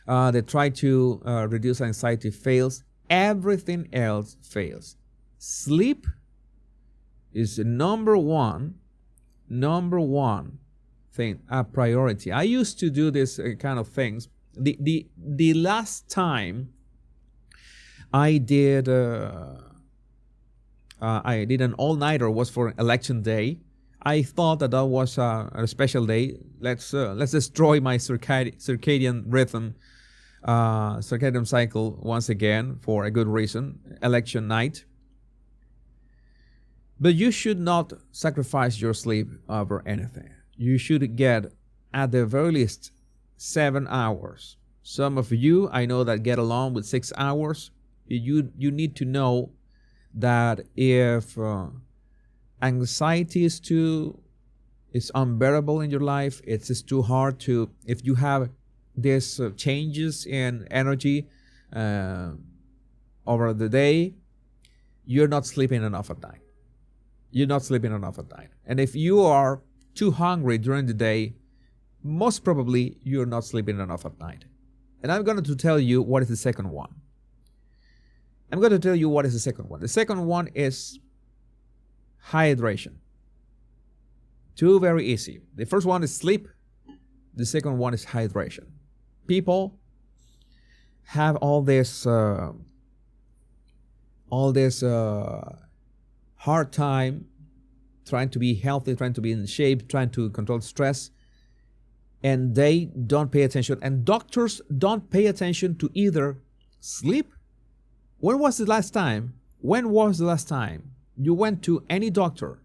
the try to reduce anxiety fails, everything else fails. Sleep is the number one thing, a priority. I used to do this kind of things. The last time I did an all-nighter was for election day. I thought that was a special day. Let's destroy my circadian rhythm, circadian cycle once again for a good reason, election night. But you should not sacrifice your sleep over anything. You should get, at the very least, 7 hours. Some of you, I know, that get along with 6 hours. You need to know that if anxiety is unbearable in your life, it's just too hard to, if you have these changes in energy over the day, you're not sleeping enough at night. You're not sleeping enough at night. And if you are too hungry during the day, most probably you're not sleeping enough at night. And I'm going to tell you what is the second one. The second one is hydration. Two very easy. The first one is sleep. The second one is hydration. People have all this hard time trying to be healthy, trying to be in shape, trying to control stress, and they don't pay attention. And doctors don't pay attention to either sleep. When was the last time you went to any doctor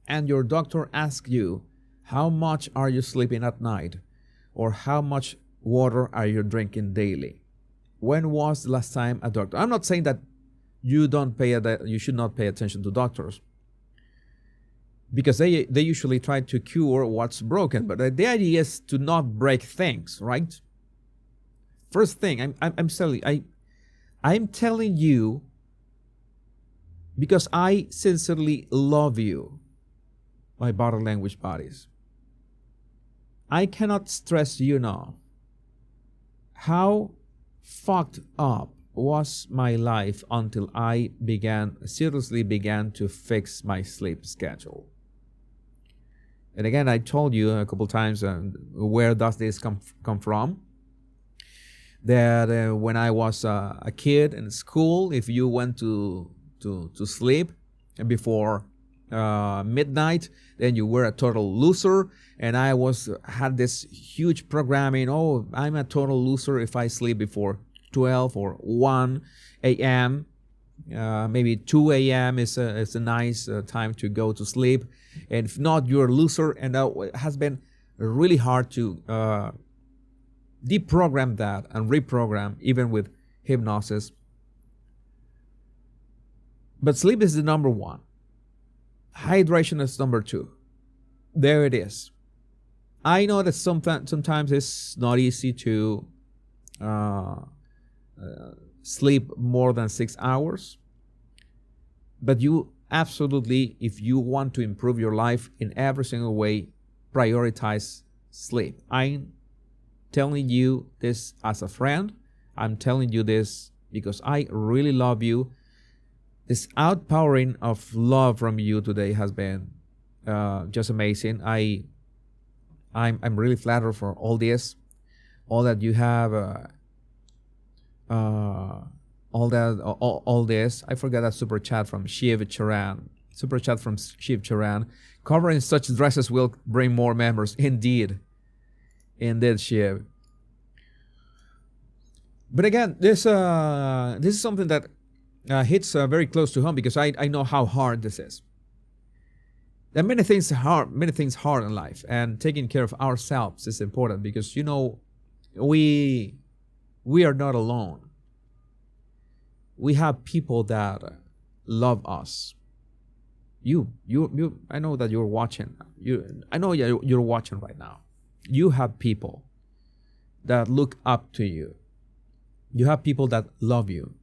and your doctor asked you, how much are you sleeping at night? Or how much water are you drinking daily? When was the last time a doctor? I'm not saying that you should not pay attention to doctors, because they usually try to cure what's broken. But the idea is to not break things, right? First thing, I'm telling you because I sincerely love you, my body language buddies. I cannot stress you enough how fucked up was my life until I seriously began to fix my sleep schedule. And again, I told you a couple times where does this come from. that when I was a kid in school, if you went to sleep before midnight, then you were a total loser. And I had this huge programming. Oh, I'm a total loser if I sleep before 12 or 1 a.m. Maybe 2 a.m. is a nice time to go to sleep. And if not, you're a loser. And it has been really hard to deprogram that and reprogram, even with hypnosis. But sleep is the number one. Hydration is number two. There it is. I know that sometimes it's not easy to sleep more than 6 hours. But you absolutely, if you want to improve your life in every single way, prioritize sleep. I'm telling you this as a friend. I'm telling you this because I really love you. This outpouring of love from you today has been just amazing. I'm really flattered for all this, all that you have, all this. I forgot that super chat from Shiv Charan. Covering such dresses will bring more members. Indeed, Shiv. But again, this is something that hits very close to home because I know how hard this is. There are many things hard in life, and taking care of ourselves is important because we are not alone. We have people that love us. You. I know that you're watching. I know you're watching right now. You have people that look up to you. You have people that love you.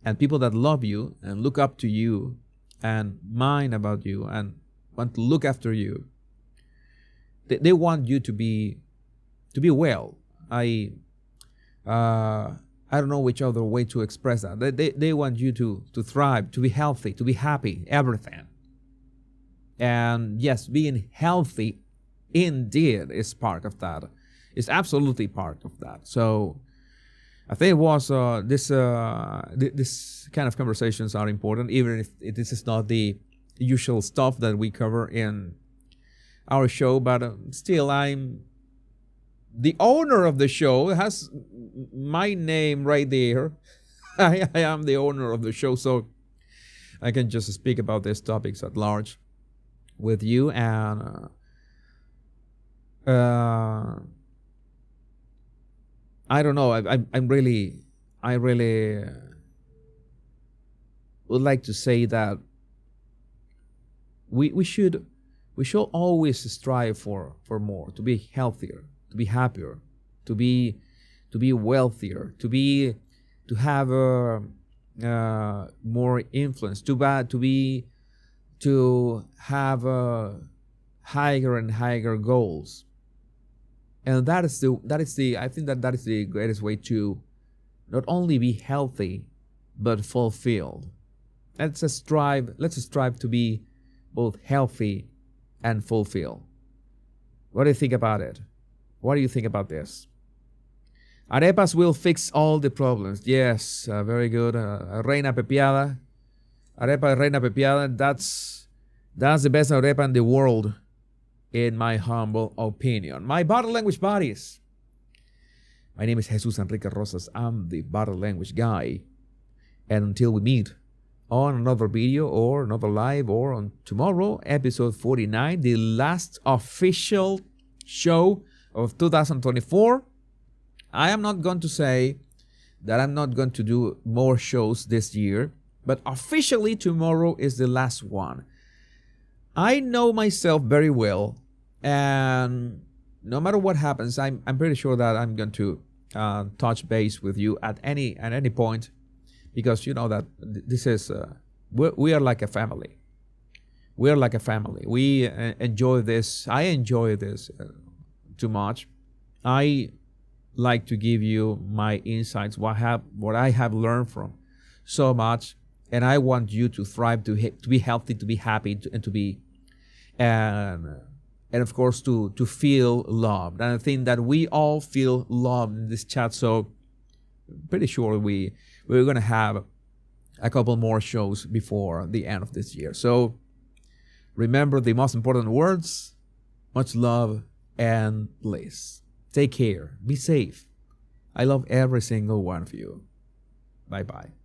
And people that love you and look up to you and mind about you and want to look after you, they want you to be well. I don't know which other way to express that. They want you to thrive, to be healthy, to be happy, everything. And yes, being healthy indeed is part of that. It's absolutely part of that. So I think it was this kind of conversations are important, even if this is not the usual stuff that we cover in our show. But still, I'm the owner of the show. It has my name right there. I am the owner of the show, so I can just speak about these topics at large with you. And I don't know. I really would like to say that we should always strive for more, to be healthier, to be happier, to be wealthier, to have more influence, to have higher and higher goals. And that is the I think that is the greatest way to not only be healthy but fulfilled. Let's strive to be both healthy and fulfilled. What do you think about it? What do you think about this? Arepas will fix all the problems. Yes, very good. Reina Pepiada. Arepa Reina Pepiada, that's the best arepa in the world, in my humble opinion. My body language buddies. My name is Jesus Enrique Rosas. I'm the body language guy. And until we meet on another video or another live or on tomorrow, episode 49, the last official show of 2024, I am not going to say that I'm not going to do more shows this year, but officially tomorrow is the last one. I know myself very well, and no matter what happens, I'm pretty sure that I'm going to touch base with you at any point, because you know that this is we are like a family. We are like a family. We enjoy this. I enjoy this too much. I like to give you my insights, what I have learned from so much, and I want you to thrive, to be healthy, to be happy, and and of course to feel loved. And I think that we all feel loved in this chat, so pretty sure we're going to have a couple more shows before the end of this year. So remember the most important words: much love and bliss. Take care. Be safe. I love every single one of you. Bye-bye.